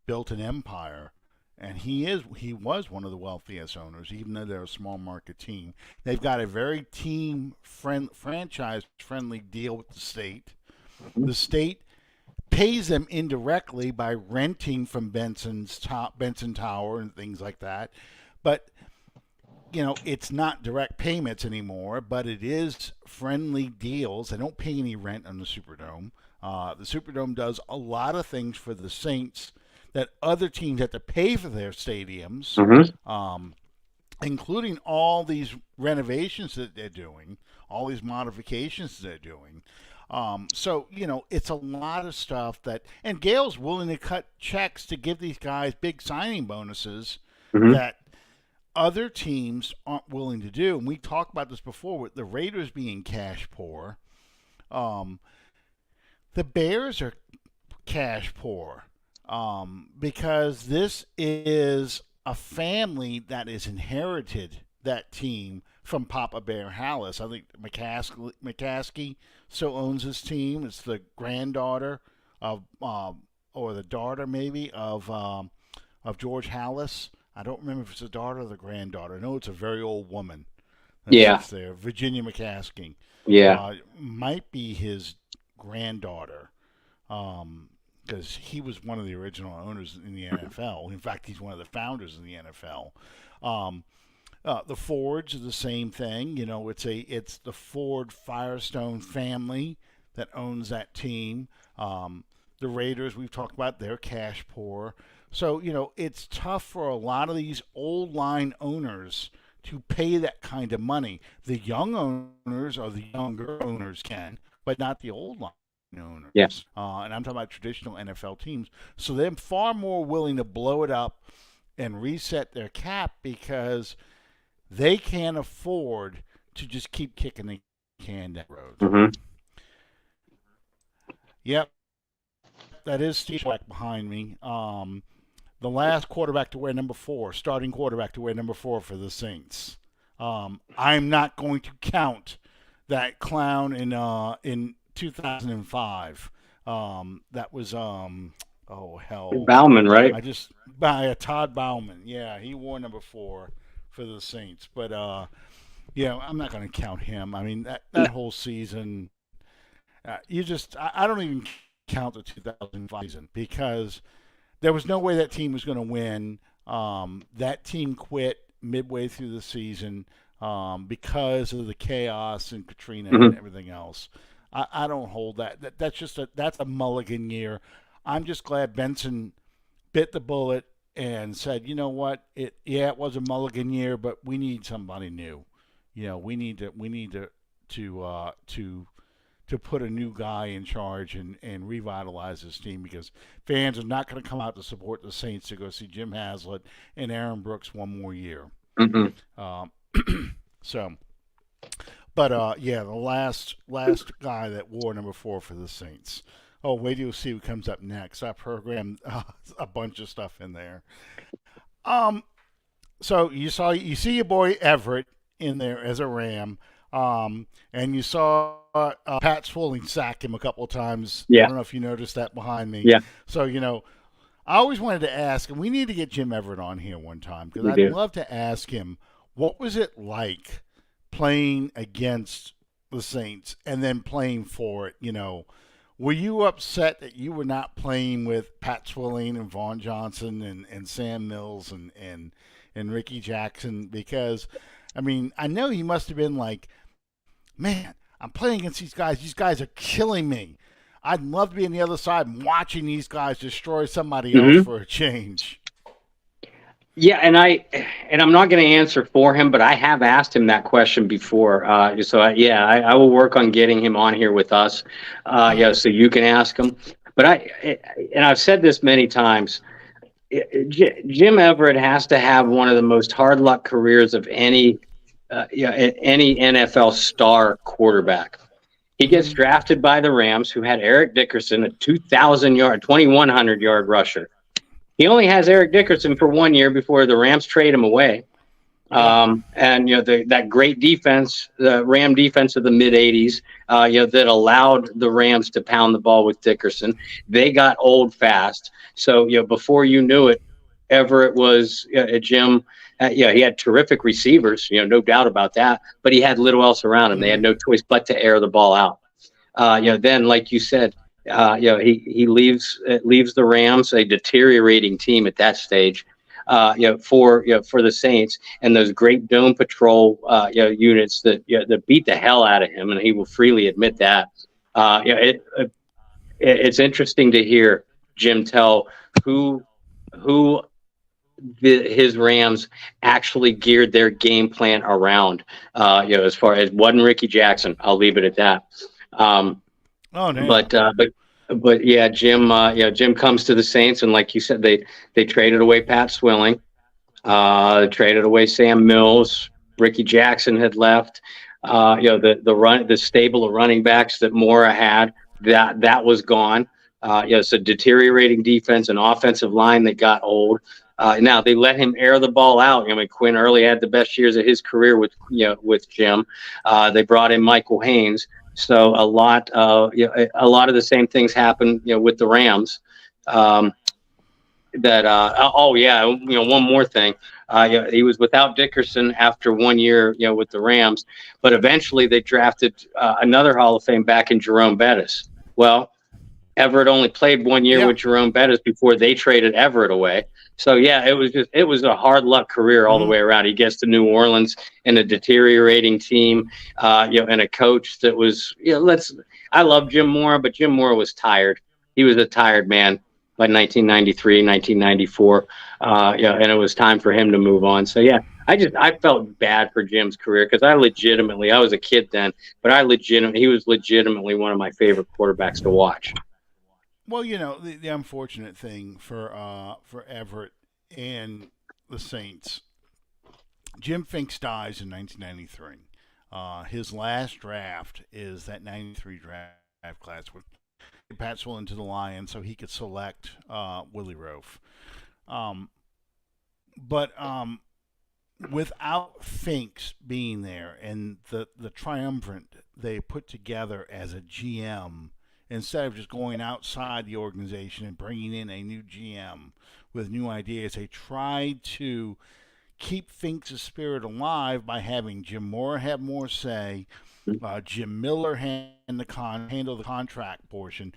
built an empire, and he was one of the wealthiest owners, even though they're a small market team. They've got a very franchise friendly deal with the state. The state pays them indirectly by renting from Benson Tower and things like that. But it's not direct payments anymore, but it is friendly deals. They don't pay any rent on the Superdome. The Superdome does a lot of things for the Saints that other teams have to pay for their stadiums, Mm-hmm. um, including all these renovations that they're doing, all these modifications they're doing. So it's a lot of stuff and Gail's willing to cut checks to give these guys big signing bonuses Mm-hmm. that other teams aren't willing to do. And we talked about this before with the Raiders being cash poor. Um, the Bears are cash poor because this is a family that has inherited that team from Papa Bear Hallis. I think McCaskey still owns his team. It's the granddaughter of, or the daughter maybe of George Hallis. I don't remember if it's the daughter or the granddaughter. I know it's a very old woman that Yeah. sits there, Virginia McCaskey. Yeah. Might be his granddaughter, because he was one of the original owners in the NFL. In fact, he's one of the founders of the NFL. Um, the Fords are the same thing. It's the Ford Firestone family that owns that team. The Raiders we've talked about, they're cash poor. So it's tough for a lot of these old line owners to pay that kind of money. The young owners or the younger owners can, but not the old line owners. Yeah. And I'm talking about traditional NFL teams. So they're far more willing to blow it up and reset their cap because they can't afford to just keep kicking the can down the road. Mm-hmm. Yep. That is Steve Black behind me. The last quarterback to wear number 4, starting quarterback to wear number 4 for the Saints. I'm not going to count that clown in 2005. That was oh hell, Bauman, right? By Todd Bauman. Yeah, he wore number 4 for the Saints. But yeah, I'm not going to count him. I mean that whole season. I don't even count the 2005 season because there was no way that team was going to win. That team quit midway through the season because of the chaos and Katrina and everything else. I don't hold that. That's a mulligan year. I'm just glad Benson bit the bullet and said, you know what, it was a mulligan year, but we need somebody new. You know, we need to put a new guy in charge and revitalize this team because fans are not going to come out to support the Saints to go see Jim Haslett and Aaron Brooks one more year. So, but yeah, the last guy that wore number 4 for the Saints. Oh, wait till you see who comes up next. I programmed a bunch of stuff in there. So you see your boy Everett in there as a Ram. And you saw Pat Swilling sack him a couple of times. Yeah. I don't know if you noticed that behind me. Yeah. So, you know, I always wanted to ask, and we need to get Jim Everett on here one time because I'd love to ask him, what was it like playing against the Saints and then playing for it? You know, were you upset that you were not playing with Pat Swilling and Vaughn Johnson and Sam Mills and Ricky Jackson? Because, I mean, I know he must have been like, man, I'm playing against these guys. These guys are killing me. I'd love to be on the other side and watching these guys destroy somebody else for a change. Yeah, and I'm not going to answer for him, but I have asked him that question before. I will work on getting him on here with us. So you can ask him. But I've said this many times. Jim Everett has to have one of the most hard luck careers of any NFL star quarterback. He gets drafted by the Rams, who had Eric Dickerson, a 2,100 yard rusher. He only has Eric Dickerson for 1 year before the Rams trade him away. And you know that great defense, the Ram defense of the mid '80s, that allowed the Rams to pound the ball with Dickerson. They got old fast, so before you knew it, Everett was Jim. He had terrific receivers, no doubt about that. But he had little else around him. They had no choice but to air the ball out. Then, like you said, he leaves the Rams, a deteriorating team at that stage. For the Saints and those great dome patrol units that beat the hell out of him, and he will freely admit that. It's interesting to hear Jim tell who his Rams actually geared their game plan around. As far as wasn't Ricky Jackson, I'll leave it at that. But yeah, Jim comes to the Saints, and like you said, they traded away Pat Swilling, traded away Sam Mills. Ricky Jackson had left. The stable of running backs that Mora had, that was gone. So deteriorating defense and offensive line that got old. Now they let him air the ball out. I mean, Quinn Early had the best years of his career with Jim. They brought in Michael Haynes. So a lot of the same things happened, with the Rams. One more thing. He was without Dickerson after 1 year, with the Rams, but eventually they drafted another Hall of Fame back in Jerome Bettis. Well, Everett only played 1 year with Jerome Bettis before they traded Everett away. So it was a hard luck career all the way around. He gets to New Orleans in a deteriorating team, and a coach that was, I love Jim Mora, but Jim Mora was tired. He was a tired man by 1993, 1994. And it was time for him to move on. So I felt bad for Jim's career because I was a kid then, but he was legitimately one of my favorite quarterbacks to watch. Well, the unfortunate thing for Everett and the Saints, Jim Finks dies in 1993. His last draft is that 93 draft class with Pat Sewell into the Lions so he could select Willie Roaf. But without Finks being there and the triumvirate they put together as a GM, instead of just going outside the organization and bringing in a new GM with new ideas, they tried to keep Finks' spirit alive by having Jim Mora have more say, Jim Miller handle the contract portion,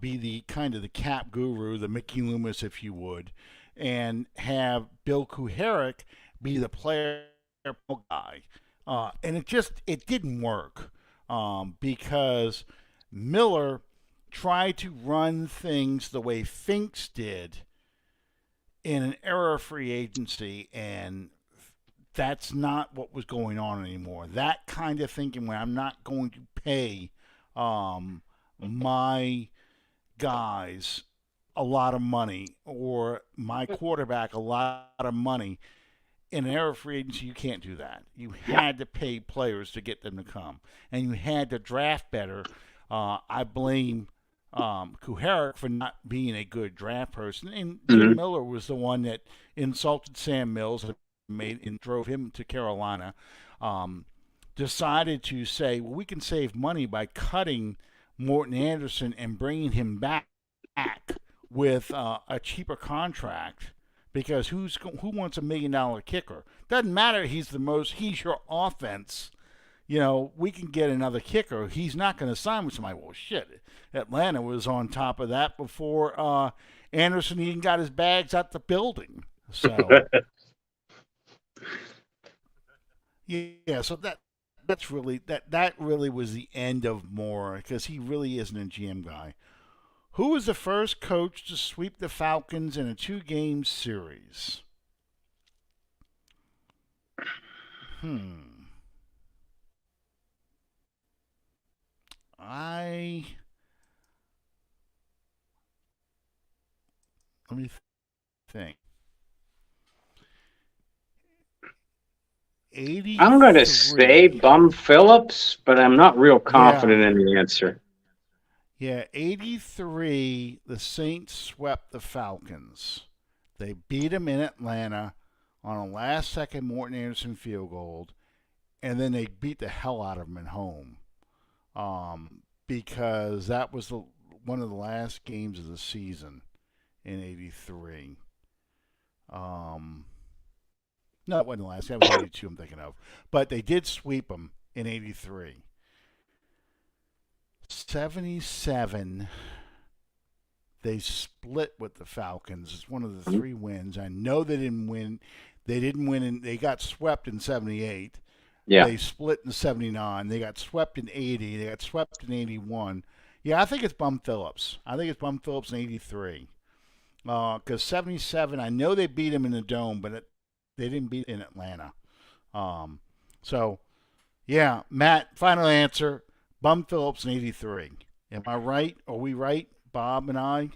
be the kind of the cap guru, the Mickey Loomis, if you would, and have Bill Kuharich be the player guy. And it didn't work because Miller tried to run things the way Finks did in an era of free agency, and that's not what was going on anymore. That kind of thinking where I'm not going to pay my guys a lot of money or my quarterback a lot of money. In an era of free agency, you can't do that. You had to pay players to get them to come, and you had to draft better. I blame Kuharich for not being a good draft person, and Jim Miller was the one that insulted Sam Mills and drove him to Carolina. Decided to say, well, we can save money by cutting Morton Anderson and bringing him back with a cheaper contract. Because who wants $1 million kicker? Doesn't matter. He's your offense. We can get another kicker. He's not going to sign with somebody. Well, shit. Atlanta was on top of that before Anderson even got his bags out the building. So, yeah. So that's really that really was the end of Moore because he really isn't a GM guy. Who was the first coach to sweep the Falcons in a 2-game series? Let me think. 83. I'm going to say Bum Phillips, but I'm not real confident in the answer. Yeah, 83, the Saints swept the Falcons. They beat them in Atlanta on a last-second Morton Anderson field goal, and then they beat the hell out of them at home because that was one of the last games of the season in 83. No, it wasn't the last. That was 82 I'm thinking of. But they did sweep them in 83. 77, they split with the Falcons. It's one of the 3 wins. I know they didn't win. They didn't win, and they got swept in 78. Yeah. They split in 79. They got swept in 80. They got swept in 81. Yeah, I think it's Bum Phillips. I think it's Bum Phillips in 83. Because 77, I know they beat him in the Dome, but they didn't beat in Atlanta. So, yeah, Matt, final answer. Bum Phillips in 83. Am I right? Are we right, Bob and I?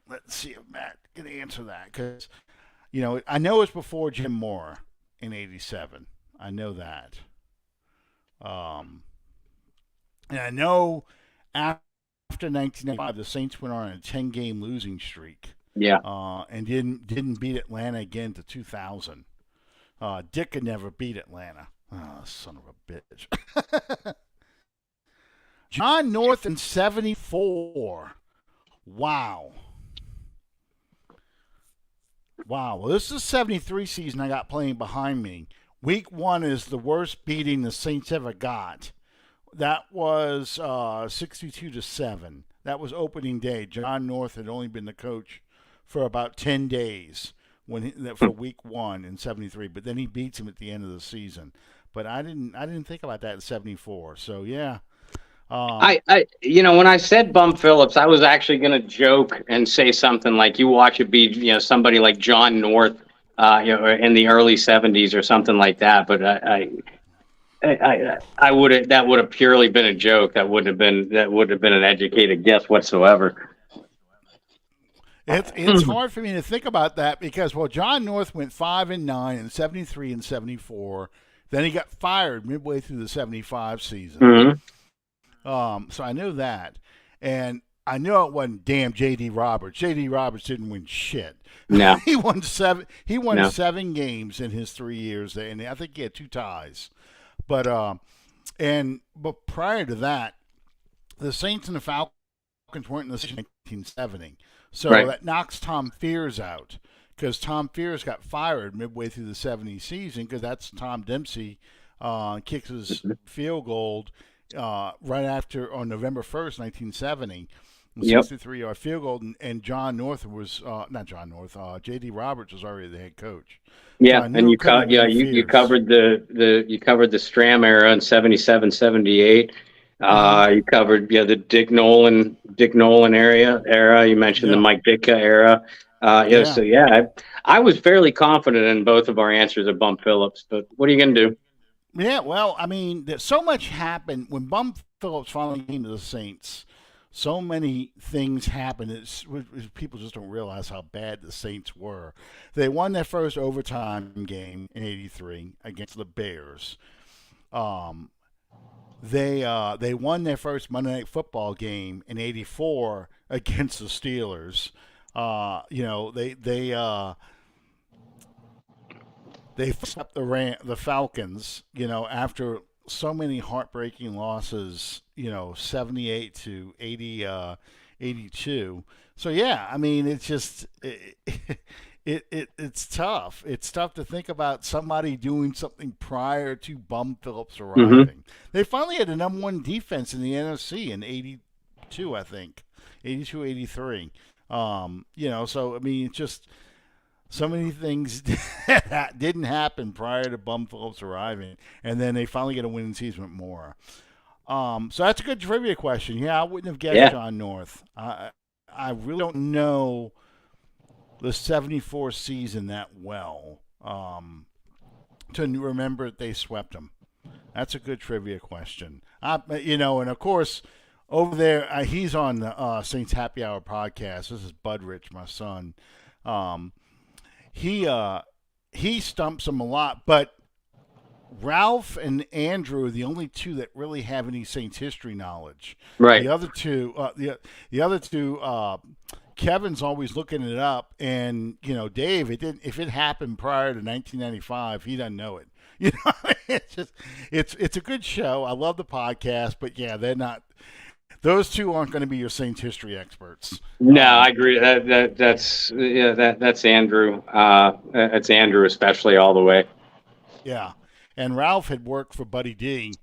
Let's see if Matt can answer that. Because, I know it's before Jim Mora in 87. I know that. And I know after 1995, the Saints went on a 10-game losing streak. Yeah. And didn't beat Atlanta again to 2000. Dick could never beat Atlanta. Oh, son of a bitch. John North in 74. Wow. Well, this is 73 season I got playing behind me. Week 1 is the worst beating the Saints ever got. That was 62-7. That was opening day. John North had only been the coach for about 10 days for week 1 in 73, but then he beats him at the end of the season. But I didn't think about that in 74. So yeah. When I said Bum Phillips, I was actually going to joke and say something like, you watch it be, somebody like John North in the early 70s or something like that. But I would have, that would have purely been a joke. That wouldn't have been an educated guess whatsoever. It's hard for me to think about that because John North went 5-9 in 73 and 74. Then he got fired midway through the 75 season. Mm-hmm. So I knew that, and I knew it wasn't damn J.D. Roberts. J.D. Roberts didn't win shit. No, he won 7. He won No. 7 games in his 3 years, and I think he had 2 ties. But prior to that, the Saints and the Falcons weren't in the season 1970. So Right. that knocks Tom Fears out because Tom Fears got fired midway through the 70 season because that's Tom Dempsey kicks his field goal right after on November 1st, 1970. Yep. 63-yard field goal, and John North was not John North. J.D. Roberts was already the head coach. Yeah, So I knew and it couldn't have been you Fears. covered the Stram era in 77, 78. You covered the Dick Nolan era. You mentioned the Yeah. Mike Ditka era. Yeah. So I was fairly confident in both of our answers of Bump Phillips. But what are you going to do? Yeah, well, I mean, so much happened when Bum Phillips finally came to the Saints. So many things happened. People just don't realize how bad the Saints were. They won their first overtime game in '83 against the Bears. They won their first Monday Night Football game in '84 against the Steelers. They swept the Falcons, after so many heartbreaking losses, 78 to 82. So yeah, I mean, it's just it's tough. It's tough to think about somebody doing something prior to Bum Phillips arriving. They finally had the number 1 defense in the NFC in '82, I think, 82, '83. So I mean, it's just so many things that didn't happen prior to Bum Phillips arriving, and then they finally get a winning season with Moore. So that's a good trivia question. Yeah, I wouldn't have guessed John North. I really don't know the 74 season that well to remember they swept them. That's a good trivia question. And of course, over there, he's on the Saints Happy Hour podcast. This is Budrich, my son. He stumps them a lot, but Ralph and Andrew are the only two that really have any Saints history knowledge. Right. The other two, Kevin's always looking it up, and Dave, if it happened prior to 1995, he doesn't know it. It's a good show. I love the podcast, but yeah, they're not. Those two aren't going to be your Saints history experts. No, I agree. That's Andrew. That's Andrew, especially all the way. Yeah, and Ralph had worked for Buddy D.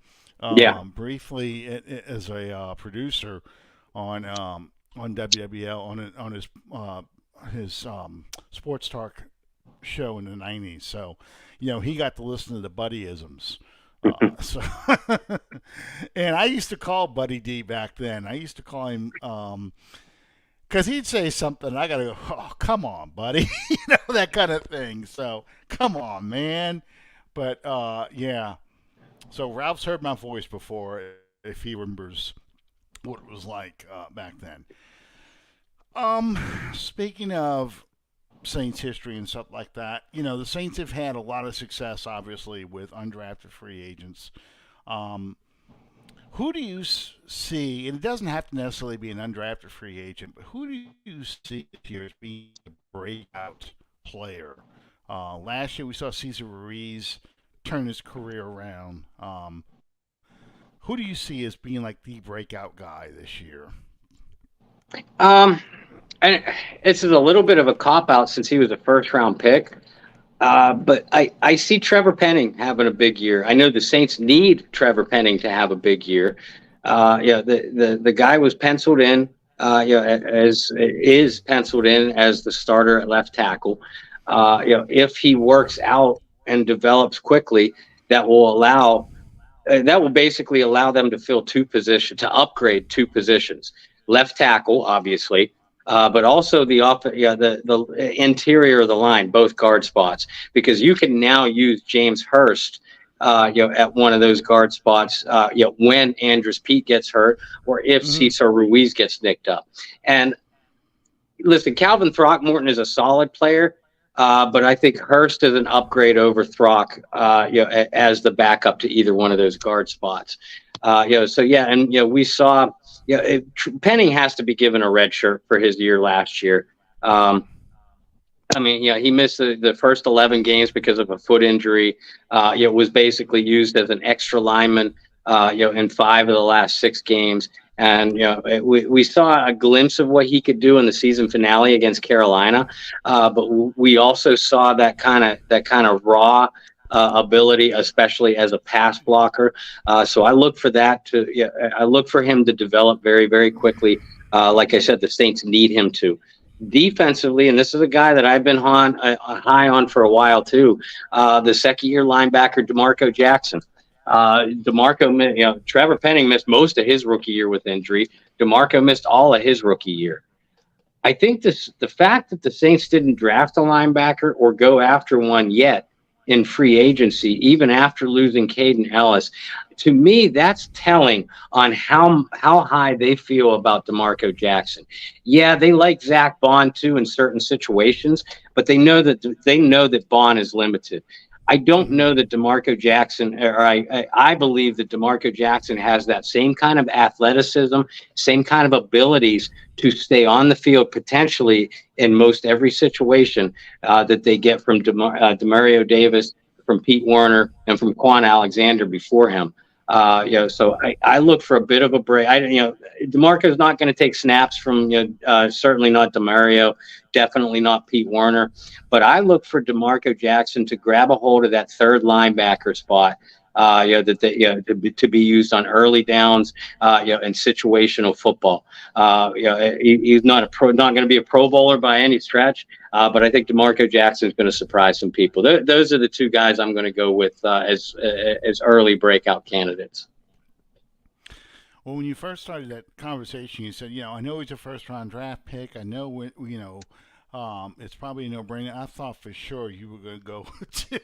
Briefly as a producer on WWL on his sports talk show in the '90s. So, he got to listen to the Buddyisms. And I used to call Buddy D back then. I used to call him because he'd say something, and I got to go, "Oh, come on, buddy," that kind of thing. So, come on, man. But yeah. So Ralph's heard my voice before, if he remembers what it was like back then. Speaking of Saints history and stuff like that, the Saints have had a lot of success, obviously, with undrafted free agents. Who do you see, and it doesn't have to necessarily be an undrafted free agent, but who do you see this year as being a breakout player? Last year we saw Cesar Ruiz turn his career around. Who do you see as being like the breakout guy this year? And it's a little bit of a cop-out since he was a first-round pick. But I see Trevor Penning having a big year. I know the Saints need Trevor Penning to have a big year. The guy was penciled in, is penciled in as the starter at left tackle. If he works out and develops quickly, that will basically allow them to fill 2 positions, to upgrade 2 positions. Left tackle, obviously, but also the interior of the line, both guard spots, because you can now use James Hurst, at one of those guard spots, when Andrus Peat gets hurt or if Mm-hmm. Cesar Ruiz gets nicked up. And listen, Calvin Throckmorton is a solid player. But I think Hurst is an upgrade over Throck, as the backup to either one of those guard spots. We saw, Penning has to be given a red shirt for his year last year. He missed the first 11 games because of a foot injury. Was basically used as an extra lineman, in 5 of the last 6 games. And we saw a glimpse of what he could do in the season finale against Carolina, but we also saw that kind of raw ability, especially as a pass blocker. So I look for that I look for him to develop very, very quickly. Like I said, the Saints need him to. Defensively, and this is a guy that I've been high on for a while too. The second-year linebacker DeMarco Jackson. Trevor Penning missed most of his rookie year with injury. DeMarco missed all of his rookie year. I think the fact that the Saints didn't draft a linebacker or go after one yet in free agency, even after losing Caden Ellis, to me, that's telling on how high they feel about DeMarco Jackson. Yeah, they like Zach Bond too in certain situations, but they know that Bond is limited. I don't know that DeMarco Jackson, or I believe that DeMarco Jackson has that same kind of athleticism, same kind of abilities to stay on the field potentially in most every situation that they get from Demario Davis, from Pete Werner, and from Quan Alexander before him. So I look for a bit of a break. DeMarco's not going to take snaps from, certainly not Demario, definitely not Pete Werner, but I look for DeMarco Jackson to grab a hold of that third linebacker spot, to be used on early downs, in situational football. He's not going to be a Pro Bowler by any stretch, but I think DeMarco Jackson is going to surprise some people. Those are the 2 guys I'm going to go with as early breakout candidates. Well, when you first started that conversation, you said, I know he's a first-round draft pick. I know, it's probably a no-brainer. I thought for sure you were going to go to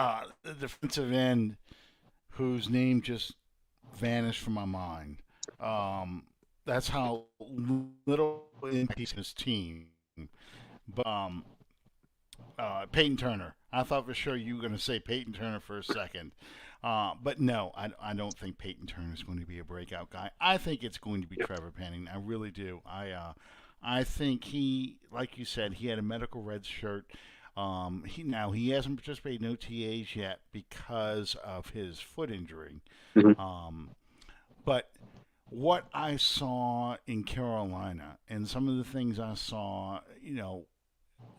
the defensive end whose name just vanished from my mind. That's how little impact he's in his team. But Peyton Turner. I thought for sure you were going to say Peyton Turner for a second. But no, I don't think Peyton Turner is going to be a breakout guy. I think it's going to be Trevor Penning. I really do. I think he, like you said, he had a medical red shirt. He hasn't participated in OTAs yet because of his foot injury. Mm-hmm. But what I saw in Carolina and some of the things I saw,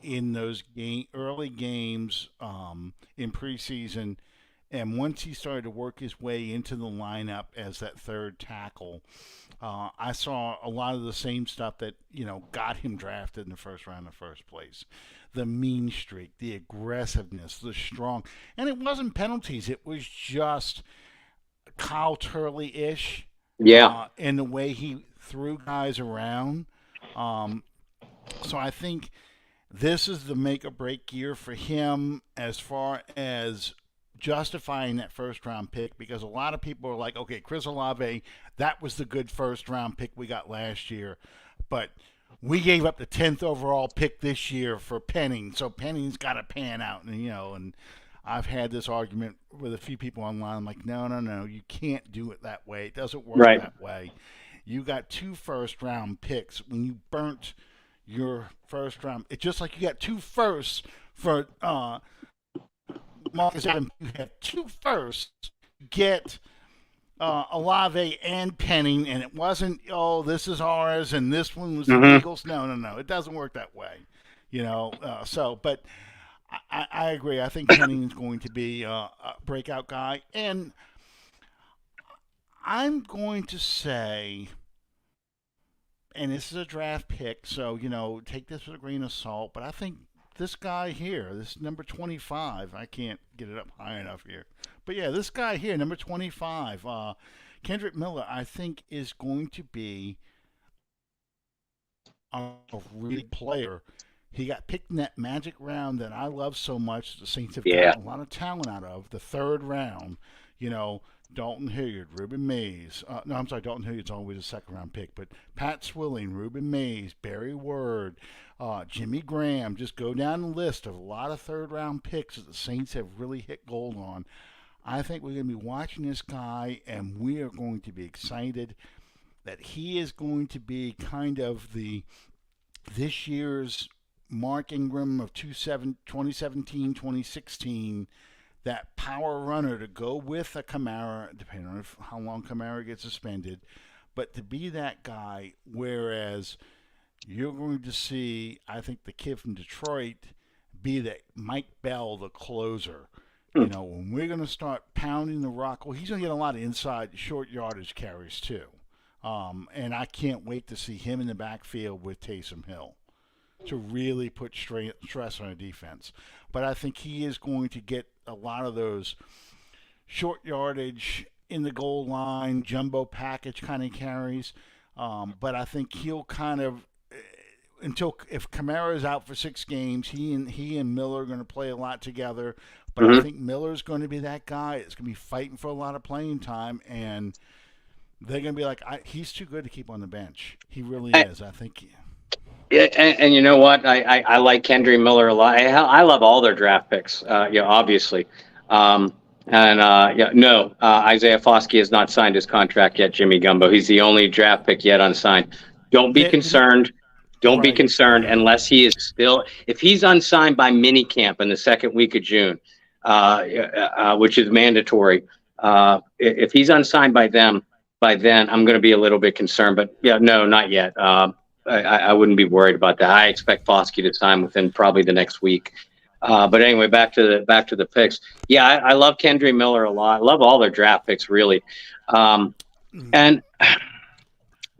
in those early games in preseason, and once he started to work his way into the lineup as that third tackle, I saw a lot of the same stuff that, got him drafted in the first round in the first place. The mean streak, the aggressiveness, the strong. And it wasn't penalties. It was just Kyle Turley-ish. Yeah. In the way he threw guys around. So I think this is the make or break year for him as far as justifying that first round pick, because a lot of people are like, okay, Chris Olave, that was the good first round pick we got last year, but we gave up the 10th overall pick this year for Penning, so Penning's got to pan out. And I've had this argument with a few people online. I'm like, no, you can't do it that way. It doesn't work that way. You got 2 first round picks. When you burnt your first round, it's just like you got 2 firsts for Marcus Adams. You have 2 firsts, get Olave and Penning, and it wasn't, this is ours and this one was the Eagles. No, it doesn't work that way. But I agree. I think Penning is going to be a breakout guy, and I'm going to say, and this is a draft pick, so take this with a grain of salt, but I think this guy here, this number 25, I can't get it up high enough here. But yeah, this guy here, number 25, Kendrick Miller, I think is going to be a real player. He got picked in that magic round that I love so much. The Saints have Yeah. gotten a lot of talent out of the third round. You know, Dalton Hilliard, Ruben Mays. No, I'm sorry, Dalton Hilliard's always a second round pick, but Pat Swilling, Ruben Mays, Barry Ward, Jimmy Graham. Just go down the list of a lot of third round picks that the Saints have really hit gold on. I think we're going to be watching this guy, and we are going to be excited that he is going to be kind of this year's Mark Ingram of 2017, 2016, that power runner to go with a Kamara, depending on how long Kamara gets suspended, but to be that guy, whereas you're going to see, I think, the kid from Detroit be that Mike Bell, the closer. You know, when we're going to start pounding the rock, well, he's going to get a lot of inside short yardage carries too. And I can't wait to see him in the backfield with Taysom Hill to really put stress on a defense. But I think he is going to get a lot of those short yardage in the goal line, jumbo package kind of carries. But I think he'll kind of if Kamara is out for 6 games, he and Miller are going to play a lot together. But I think Miller's going to be that guy. It's going to be fighting for a lot of playing time, and they're going to be like, he's too good to keep on the bench. He really is. I think. Yeah, and you know what? I like Kendry Miller a lot. I love all their draft picks. Obviously. Isaiah Foskey has not signed his contract yet. Jimmy Gumbo. He's the only draft pick yet unsigned. Don't be concerned. Don't be concerned unless he is still. If he's unsigned by minicamp in the second week of June, which is mandatory. If he's unsigned by then, I'm going to be a little bit concerned. But yeah, no, not yet. I wouldn't be worried about that. I expect Foskey to sign within probably the next week. But anyway, back to the picks. Yeah, I love Kendry Miller a lot. I love all their draft picks, really. And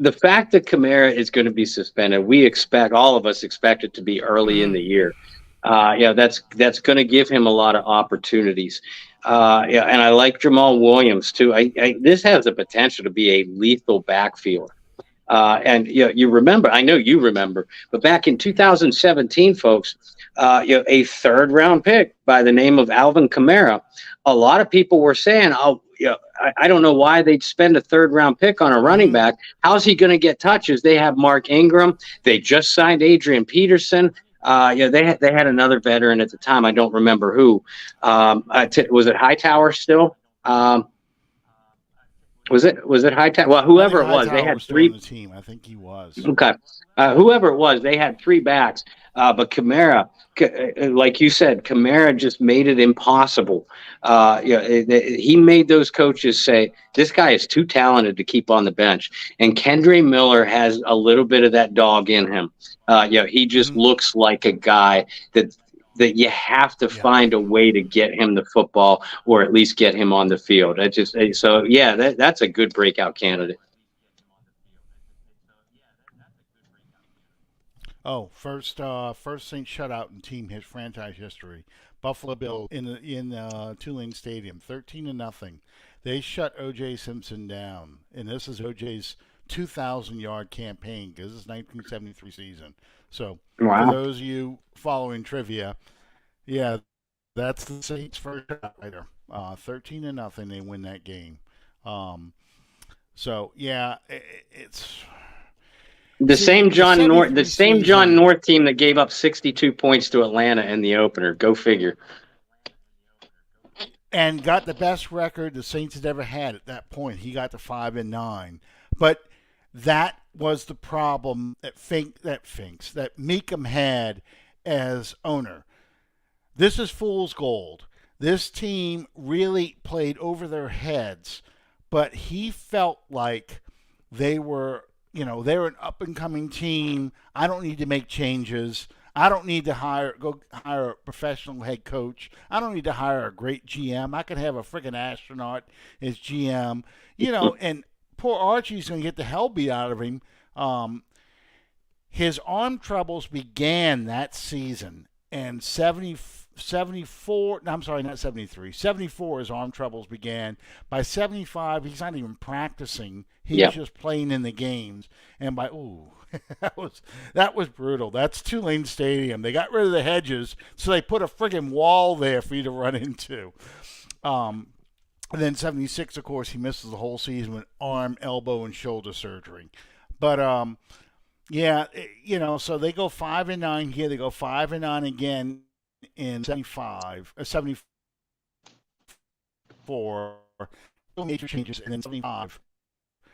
the fact that Kamara is going to be suspended, all of us expect it to be early in the year. That's going to give him a lot of opportunities. And I like Jamal Williams too. This has the potential to be a lethal backfield. And you remember, I know you remember, but back in 2017, folks, a third round pick by the name of Alvin Kamara, a lot of people were saying, I don't know why they'd spend a third round pick on a running back. How's he going to get touches? They have Mark Ingram. They just signed Adrian Peterson. They had another veteran at the time. I don't remember who. Was it Hightower still? Was it Hightower? Well, whoever it was, they had 3 on the team. I think he was. Okay. Whoever it was, they had 3 backs. But Kamara, like you said, Kamara just made it impossible. He made those coaches say, this guy is too talented to keep on the bench. And Kendry Miller has a little bit of that dog in him. He just looks like a guy that you have to find a way to get him the football or at least get him on the field. That's a good breakout candidate. Oh, first Saints shutout in team franchise history. Buffalo Bills in Tulane Stadium, 13-0. They shut O.J. Simpson down, and this is O.J.'s 2,000-yard campaign because this is 1973 season. So for those of you following trivia, yeah, that's the Saints' first shot later. 13-0, they win that game. It's. The same John North team that gave up 62 points to Atlanta in the opener. Go figure. And got the best record the Saints had ever had at that point. He got to 5-9. But that was the problem that Meekum had as owner. This is fool's gold. This team really played over their heads, but he felt like they were they're an up-and-coming team. I don't need to make changes. I don't need to hire a professional head coach. I don't need to hire a great GM. I could have a freaking astronaut as GM. And poor Archie's going to get the hell beat out of him. His arm troubles began that season, and 70 74, no, I'm sorry, not 73. 74, his arm troubles began. By 75, he's not even practicing. He's Yeah. just playing in the games. And that was brutal. That's Tulane Stadium. They got rid of the hedges, so they put a friggin' wall there for you to run into. And then 76, of course, he misses the whole season with arm, elbow, and shoulder surgery. But yeah, so they go 5-9 here. They go 5-9 again in 74. No major changes, and then 75,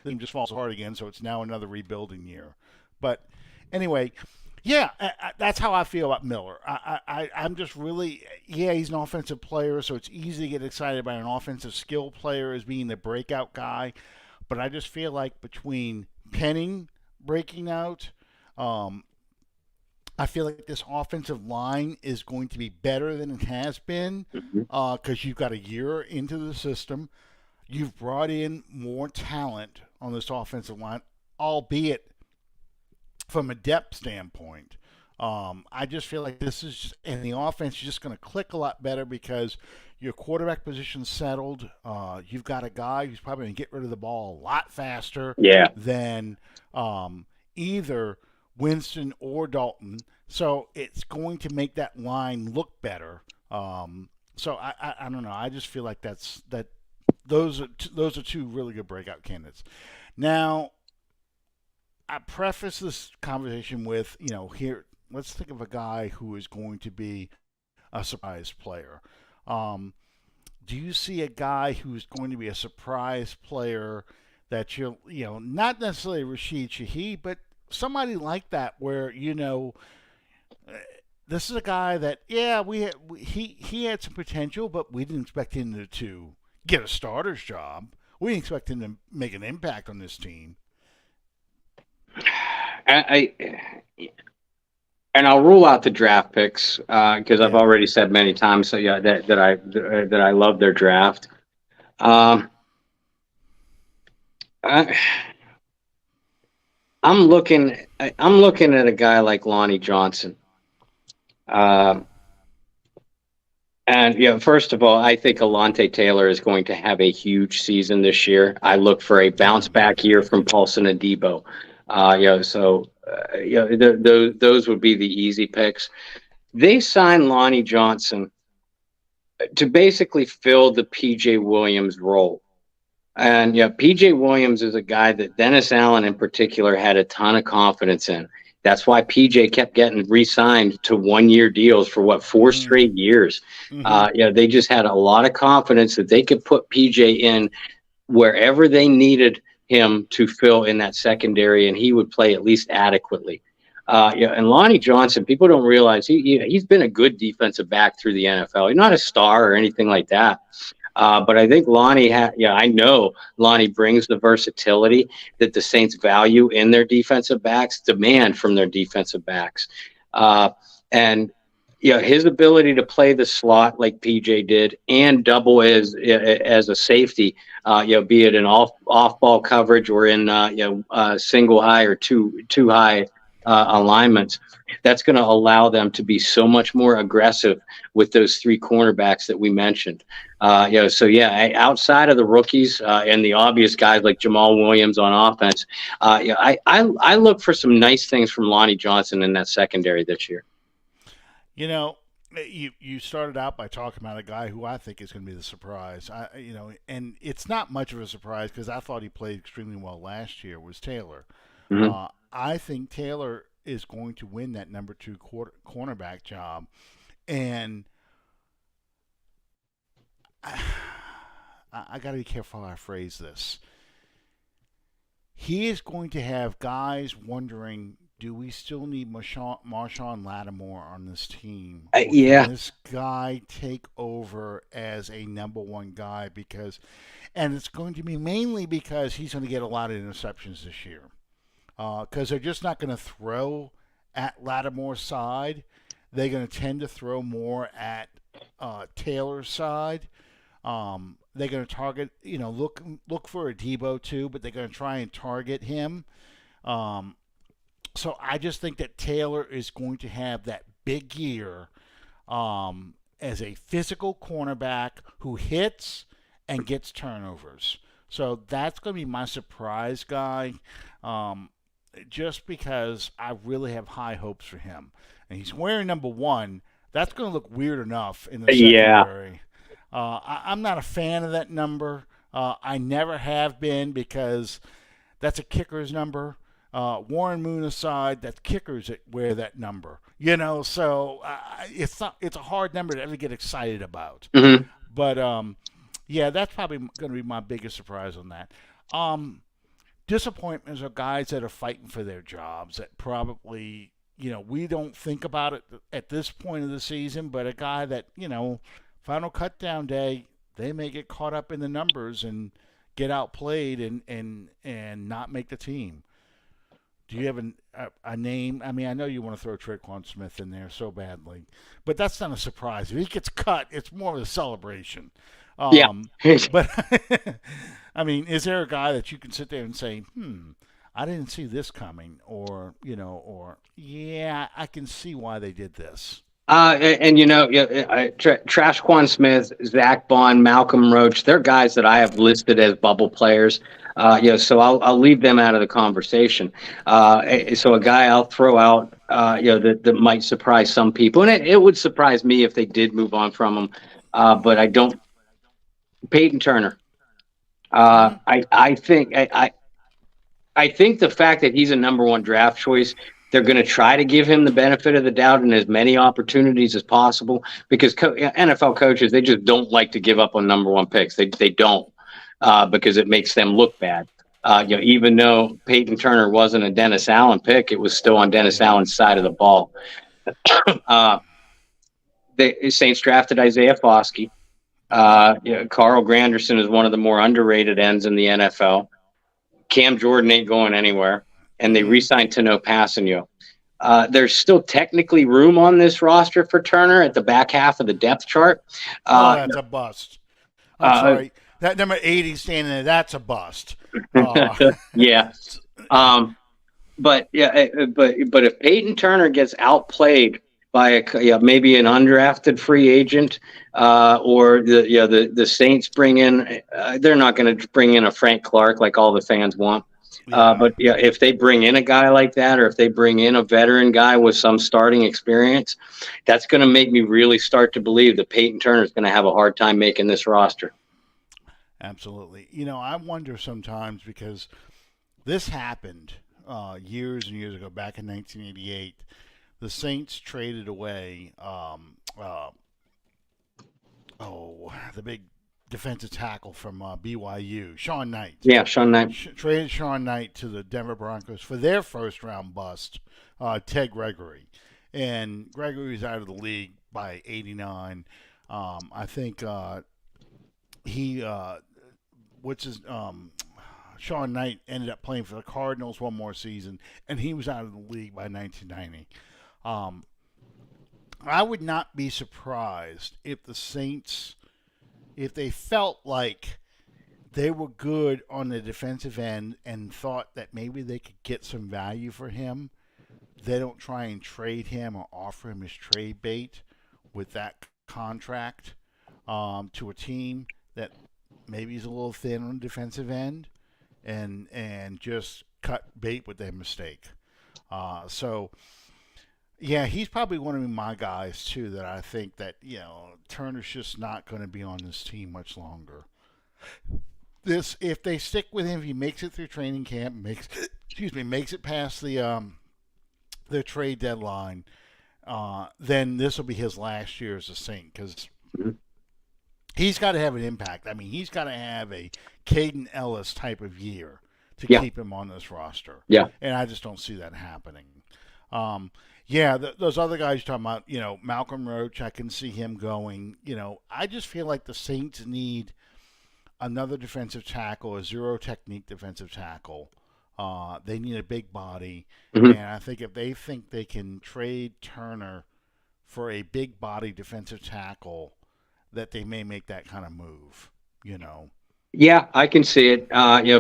the team just falls apart again. So it's now another rebuilding year. But anyway, yeah, that's how I feel about Miller. I'm just really, he's an offensive player, so it's easy to get excited about an offensive skill player as being the breakout guy. But I just feel like between Penning breaking out, I feel like this offensive line is going to be better than it has been because you've got a year into the system. You've brought in more talent on this offensive line, albeit from a depth standpoint. I just feel like and the offense is just going to click a lot better because your quarterback position's settled. You've got a guy who's probably going to get rid of the ball a lot faster than either Winston or Dalton. So it's going to make that line look better. So I don't know. I just feel like those are two really good breakout candidates. Now, I preface this conversation with, here, let's think of a guy who is going to be a surprise player. Do you see a guy who's going to be a surprise player that not necessarily Rashid Shaheed, but somebody like that where, this is a guy that, he had some potential, but we didn't expect him to get a starter's job. We didn't expect him to make an impact on this team. And I'll rule out the draft picks because I've already said many times. So that I love their draft. I'm looking at a guy like Lonnie Johnson. And first of all, I think Alontae Taylor is going to have a huge season this year. I look for a bounce back year from Paulson and Debo. Those would be the easy picks. They signed Lonnie Johnson to basically fill the PJ Williams role. And PJ Williams is a guy that Dennis Allen in particular had a ton of confidence in. That's why PJ kept getting re-signed to 1-year deals for 4 straight years. They just had a lot of confidence that they could put PJ in wherever they needed him to fill in that secondary, and he would play at least adequately. And Lonnie Johnson, people don't realize he's been a good defensive back through the NFL. He's not a star or anything like that. But I think I know Lonnie brings the versatility that the Saints value in their defensive backs, demand from their defensive backs. And his ability to play the slot like PJ did and double as a safety, be it in off ball coverage or in single high or two high alignments, that's going to allow them to be so much more aggressive with those 3 cornerbacks that we mentioned. Outside of the rookies and the obvious guys like Jamal Williams on offense, I look for some nice things from Lonnie Johnson in that secondary this year. You started out by talking about a guy who I think is going to be the surprise. And it's not much of a surprise because I thought he played extremely well last year, was Taylor. Mm-hmm. I think Taylor is going to win that number 2 cornerback job. And I got to be careful how I phrase this. He is going to have guys wondering, do we still need Marshawn Lattimore on this team? Can this guy take over as a number 1 guy? And it's going to be mainly because he's going to get a lot of interceptions this year. Because they're just not going to throw at Lattimore's side. They're going to tend to throw more at Taylor's side. They're going to target, look for a Debo too, but they're going to try and target him. So I just think that Taylor is going to have that big year. as a physical cornerback who hits and gets turnovers. So that's going to be my surprise guy, just because I really have high hopes for him. And he's wearing number 1. That's going to look weird enough in the secondary. I'm not a fan of that number. I never have been, because that's a kicker's number. Warren Moon aside, that's kickers that wear that number. So it's a hard number to ever get excited about. Mm-hmm. But yeah, that's probably going to be my biggest surprise on that. Disappointments are guys that are fighting for their jobs that probably, we don't think about it at this point of the season, but a guy that, final cutdown day, they may get caught up in the numbers and get outplayed and not make the team. Do you have a name? I mean, I know you want to throw Tre'Quan Smith in there so badly, but that's not a surprise. If he gets cut, it's more of a celebration. But I mean, is there a guy that you can sit there and say, I didn't see this coming, or yeah, I can see why they did this. Trashquan Smith, Zach Bond, Malcolm Roach, they're guys that I have listed as bubble players. So I'll leave them out of the conversation. So a guy I'll throw out, that might surprise some people, and it would surprise me if they did move on from him. But I don't. Peyton Turner. I think the fact that he's a number 1 draft choice, they're going to try to give him the benefit of the doubt and as many opportunities as possible, because NFL coaches, they just don't like to give up on number 1 picks. They don't, because it makes them look bad. Even though Peyton Turner wasn't a Dennis Allen pick, it was still on Dennis Allen's side of the ball. The Saints drafted Isaiah Foskey. Carl Granderson is one of the more underrated ends in the NFL. Cam Jordan ain't going anywhere, and they re-signed Tano Passanio. There's still technically room on this roster for Turner at the back half of the depth chart. That's a bust. I'm sorry. That number 80 standing there, that's a bust. Yeah. But if Peyton Turner gets outplayed by maybe an undrafted free agent, or the Saints bring in, they're not going to bring in a Frank Clark like all the fans want. But if they bring in a guy like that, or if they bring in a veteran guy with some starting experience, that's going to make me really start to believe that Peyton Turner is going to have a hard time making this roster. Absolutely. I wonder sometimes, because this happened years and years ago, back in 1988. The Saints traded away the big defensive tackle from BYU, Sean Knight. Yeah, Sean Knight. Traded Sean Knight to the Denver Broncos for their first-round bust, Ted Gregory. And Gregory was out of the league by 89. I think Sean Knight ended up playing for the Cardinals one more season, and he was out of the league by 1990. I would not be surprised if the Saints, if they felt like they were good on the defensive end and thought that maybe they could get some value for him, they don't try and trade him or offer him as trade bait with that contract to a team that maybe is a little thin on the defensive end, and just cut bait with their mistake. Yeah, he's probably one of my guys too, that I think that, Turner's just not going to be on this team much longer. If they stick with him, if he makes it through training camp, makes it past the trade deadline, then this will be his last year as a Saint, because he's got to have an impact. I mean, he's got to have a Caden Ellis type of year to keep him on this roster. Yeah. And I just don't see that happening. Those other guys you're talking about, Malcolm Roach, I can see him going. I just feel like the Saints need another defensive tackle, a zero technique defensive tackle. They need a big body. And I think if they think they can trade Turner for a big body defensive tackle, that they may make that kind of move, Yeah, I can see it.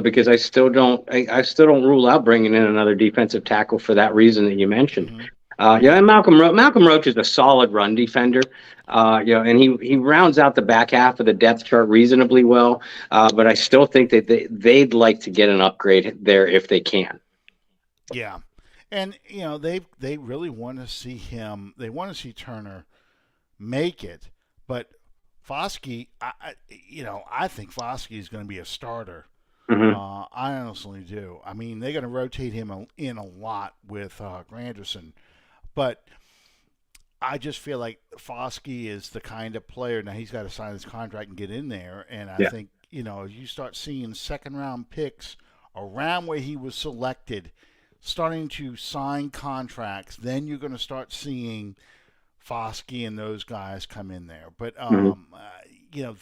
Because I still don't rule out bringing in another defensive tackle for that reason that you mentioned. And Malcolm Roach is a solid run defender. And he rounds out the back half of the depth chart reasonably well. But I still think that they'd like to get an upgrade there if they can. Yeah, and they really want to see him. They want to see Turner make it, but Foskey, I think Foskey is going to be a starter. Mm-hmm. I honestly do. I mean, they're going to rotate him in a lot with Granderson, but I just feel like Foskey is the kind of player. Now he's got to sign his contract and get in there, and I think you start seeing second round picks around where he was selected, starting to sign contracts. Then you're going to start seeing Foskey and those guys come in there. But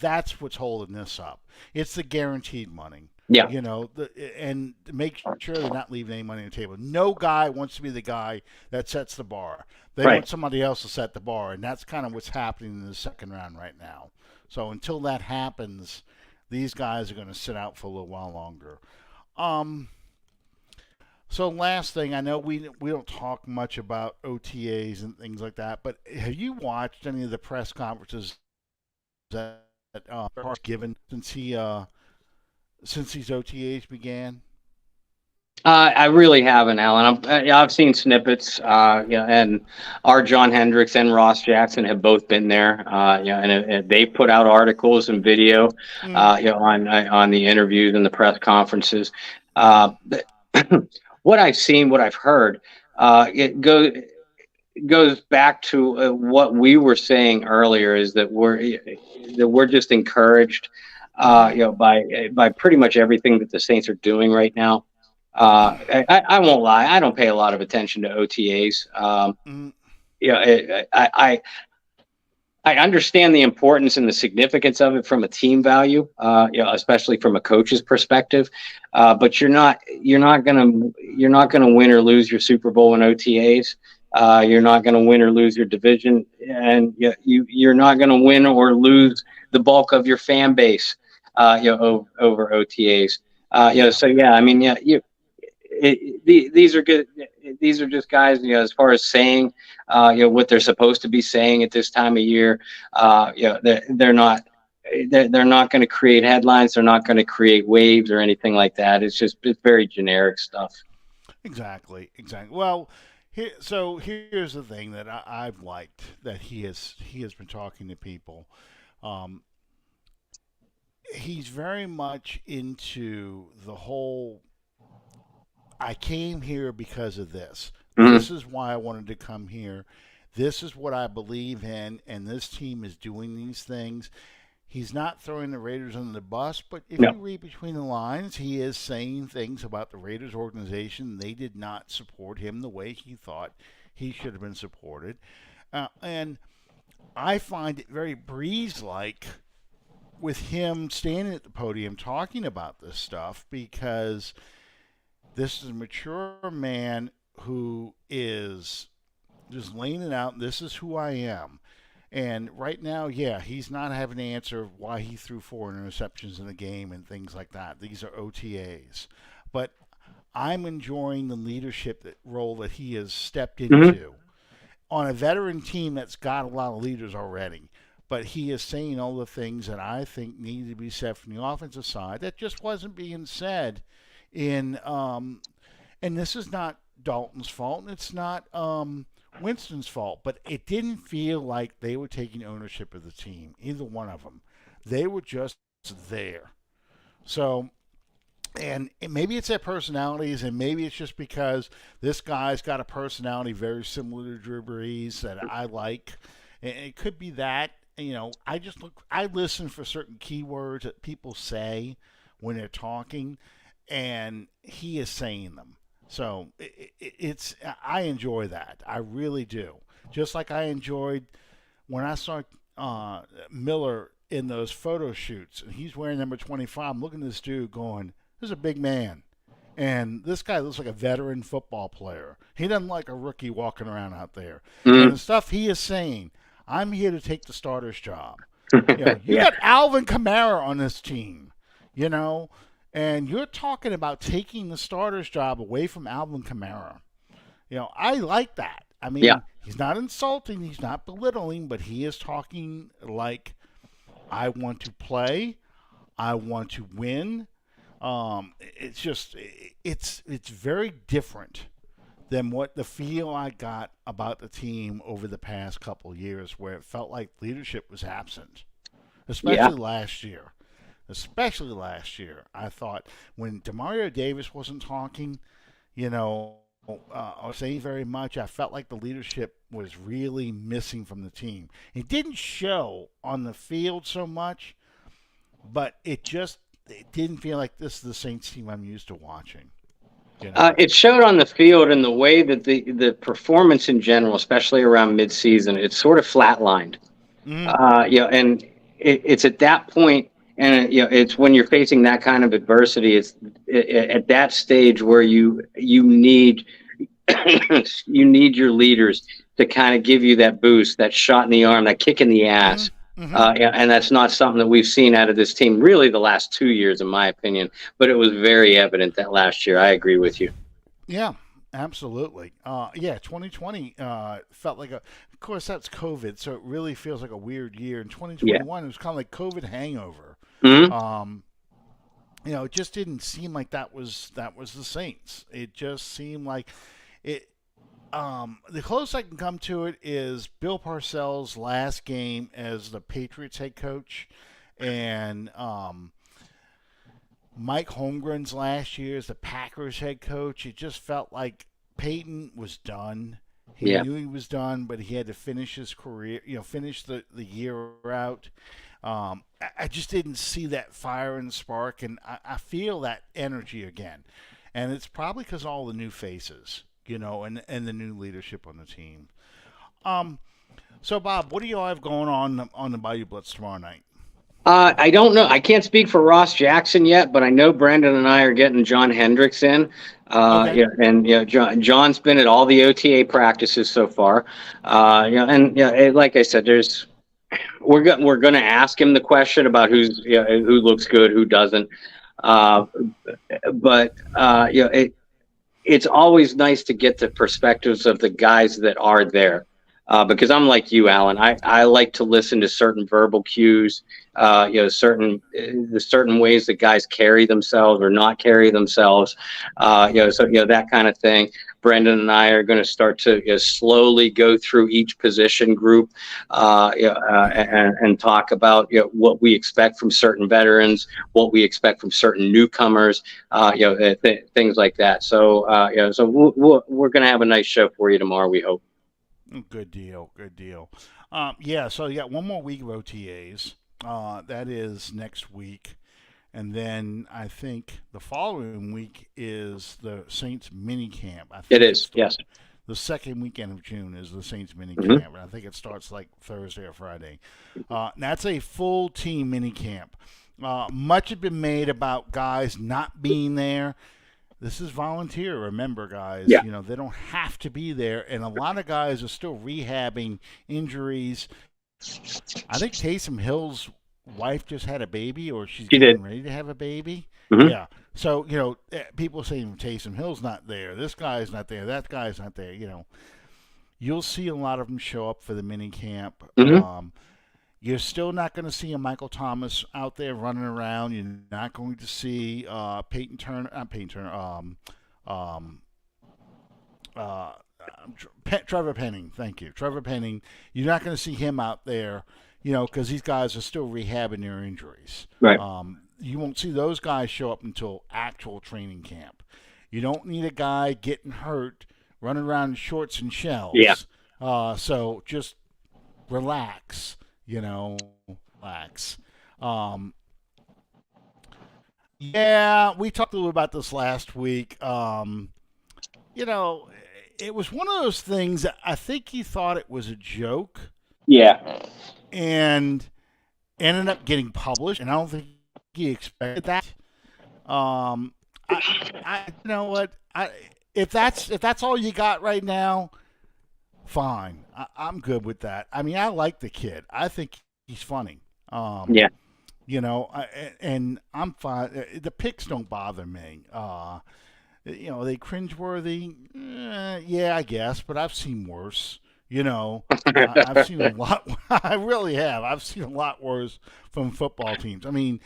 that's what's holding this up. It's the guaranteed money. Yeah. And to make sure they're not leaving any money on the table. No guy wants to be the guy that sets the bar. They want somebody else to set the bar, and that's kind of what's happening in the second round right now. So until that happens, these guys are going to sit out for a little while longer. So last thing, I know we don't talk much about OTAs and things like that, but have you watched any of the press conferences that Carr's given since these OTAs began? I really haven't, Alan. I've seen snippets, and our John Hendricks and Ross Jackson have both been there, and they put out articles and video, on the interviews and the press conferences. What I've seen, what I've heard, it goes back to what we were saying earlier, is that we're just encouraged, by pretty much everything that the Saints are doing right now. I won't lie, I don't pay a lot of attention to OTAs. I understand the importance and the significance of it from a team value, especially from a coach's perspective. But you're not gonna win or lose your Super Bowl in OTAs. You're not gonna win or lose your division, and you're not gonna win or lose the bulk of your fan base, over OTAs. These are good. These are just guys, as far as saying, what they're supposed to be saying at this time of year. They're not going to create headlines. They're not going to create waves or anything like that. It's very generic stuff. Exactly. Well, here's the thing that I've liked that he has been talking to people. He's very much into the whole, I came here because of this. Mm-hmm. This is why I wanted to come here. This is what I believe in, and this team is doing these things. He's not throwing the Raiders under the bus, but if you read between the lines, he is saying things about the Raiders organization. They did not support him the way he thought he should have been supported. And I find it very Breeze-like with him standing at the podium talking about this stuff, because this is a mature man who is just laying it out. This is who I am. And right now, he's not having to answer why he threw 4 interceptions in the game and things like that. These are OTAs. But I'm enjoying the leadership role that he has stepped into on a veteran team that's got a lot of leaders already. But he is saying all the things that I think need to be said from the offensive side that just wasn't being said in and this is not Dalton's fault, and it's not Winston's fault, but it didn't feel like they were taking ownership of the team, either one of them. They were just there. So, and maybe it's their personalities, and maybe it's just because this guy's got a personality very similar to Drew Brees that I like. And it could be that, I listen for certain keywords that people say when they're talking, and he is saying them. So I enjoy that. I really do. Just like I enjoyed when I saw Miller in those photo shoots, and he's wearing number 25. I'm looking at this dude going, this is a big man. And this guy looks like a veteran football player. He doesn't like a rookie walking around out there. And the stuff he is saying, I'm here to take the starter's job. You got Alvin Kamara on this team, and you're talking about taking the starter's job away from Alvin Kamara. I like that. I mean, Yeah. he's not insulting, he's not belittling, but he is talking like, I want to play, I want to win. It's just, it's very different than what the feel I got about the team over the past couple of years, where it felt like leadership was absent, Yeah. especially last year. Especially last year, I thought when Demario Davis wasn't talking, or saying very much, I felt like the leadership was really missing from the team. It didn't show on the field so much, but it didn't feel like this is the Saints team I'm used to watching. It showed on the field and the way that the performance in general, especially around midseason, it's sort of flatlined. And it's at that point, and it's when you're facing that kind of adversity. It's at that stage where you need you need your leaders to kind of give you that boost, that shot in the arm, that kick in the ass. And that's not something that we've seen out of this team really the last 2 years, in my opinion. But it was very evident that last year. I agree with you. Yeah, absolutely. 2020 felt like of course, that's COVID, so it really feels like a weird year. In 2021, it was kind of like COVID hangover. It just didn't seem like that was the Saints. It just seemed like it. The closest I can come to it is Bill Parcells' last game as the Patriots head coach, and Mike Holmgren's last year as the Packers head coach. It just felt like Peyton was done. He knew he was done, but he had to finish his career, finish the year out. I just didn't see that fire and spark, and I feel that energy again. And it's probably because all the new faces, and the new leadership on the team. So, Bob, what do you all have going on the Bayou Blitz tomorrow night? I don't know. I can't speak for Ross Jackson yet, but I know Brendan and I are getting John Hendricks in. John's been at all the OTA practices so far. Like I said, we're going to ask him the question about who looks good, who doesn't. It's always nice to get the perspectives of the guys that are there. Because I'm like you, Alan. I like to listen to certain verbal cues, certain ways that guys carry themselves or not carry themselves, that kind of thing. Brendan and I are going to start to slowly go through each position group, and talk about what we expect from certain veterans, what we expect from certain newcomers, things like that. So we're going to have a nice show for you tomorrow, we hope. Good deal. So you got one more week of OTAs. That is next week. And then I think the following week is the Saints mini camp. It is, yes. The second weekend of June is the Saints mini camp. And I think it starts like Thursday or Friday. That's a full team mini camp. Much has been made about guys not being there. This is volunteer, remember, guys. Yeah. They don't have to be there, and a lot of guys are still rehabbing injuries. I think Taysom Hill's wife just had a baby, or she's getting ready to have a baby. Yeah. So, people saying Taysom Hill's not there, this guy's not there, that guy's not there. You'll see a lot of them show up for the mini camp. You're still not going to see a Michael Thomas out there running around. You're not going to see Trevor Penning. Thank you. Trevor Penning. You're not going to see him out there, because these guys are still rehabbing their injuries. Right. You won't see those guys show up until actual training camp. You don't need a guy getting hurt, running around in shorts and shells. Yeah. So just relax. Relax. We talked a little about this last week. It was one of those things that I think he thought it was a joke. Yeah. And ended up getting published, and I don't think he expected that. You know what? If that's all you got right now, fine. I'm good with that. I mean, I like the kid. I think he's funny. And I'm fine. The picks don't bother me. Are they cringeworthy? Yeah, I guess, but I've seen worse. I've seen a lot. I really have. I've seen a lot worse from football teams. I mean,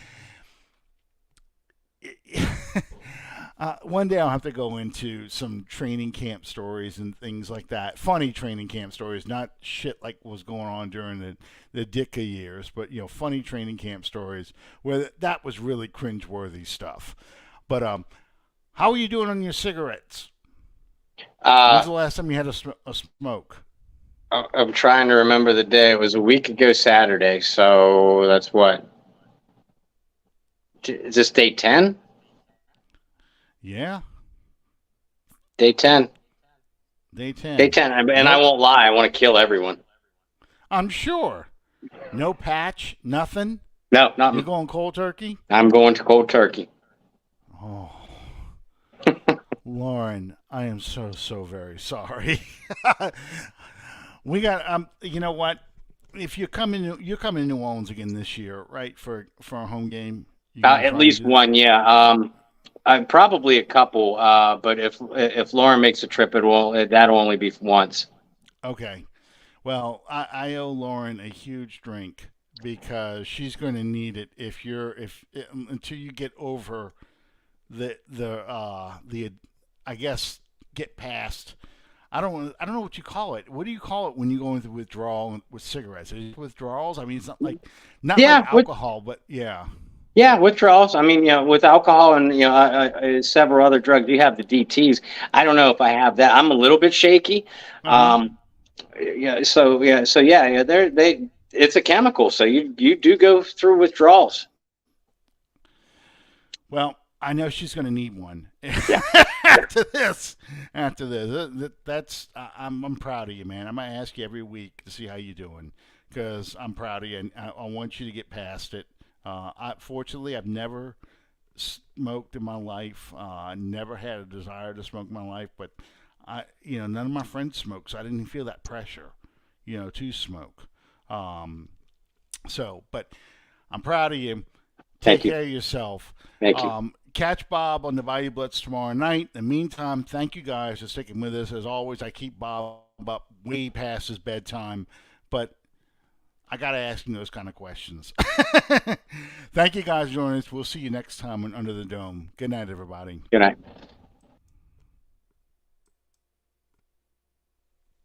one day I'll have to go into some training camp stories and things like that. Funny training camp stories, not shit like was going on during the Dicka years, but funny training camp stories where that was really cringeworthy stuff. But how are you doing on your cigarettes? When's the last time you had a smoke? I'm trying to remember the day. It was a week ago Saturday, so that's what? Is this day 10? Yeah. Day 10. Day 10. Day 10. And I won't lie. I want to kill everyone. I'm sure. No patch, nothing? No, not You're going cold turkey? I'm going to cold turkey. Oh. Lauren, I am so very sorry. We got you know what? If you're coming to New Orleans again this year, right, for a home game? At least one, yeah. Probably a couple, but if Lauren makes a trip, that'll only be once. Okay. Well, I owe Lauren a huge drink because she's going to need it until you get over the I guess get past. I don't know what you call it. What do you call it when you go into withdrawal with cigarettes? Is it withdrawals? I mean, it's not like alcohol, but yeah. Yeah, withdrawals. I mean, with alcohol and several other drugs, you have the DTs. I don't know if I have that. I'm a little bit shaky. Uh-huh. It's a chemical, so you do go through withdrawals. Well, I know she's going to need one. Yeah. after this, I'm proud of you, man. I'm going to ask you every week to see how you're doing because I'm proud of you and I want you to get past it. Fortunately, I've never smoked in my life. I never had a desire to smoke in my life, but none of my friends smoke, so I didn't feel that pressure, to smoke. But I'm proud of you. Take care of yourself. Thank you. Catch Bob on the Value Blitz tomorrow night. In the meantime, thank you guys for sticking with us. As always, I keep Bob up way past his bedtime, but I got to ask him those kind of questions. Thank you guys for joining us. We'll see you next time on Under the Dome. Good night, everybody. Good night.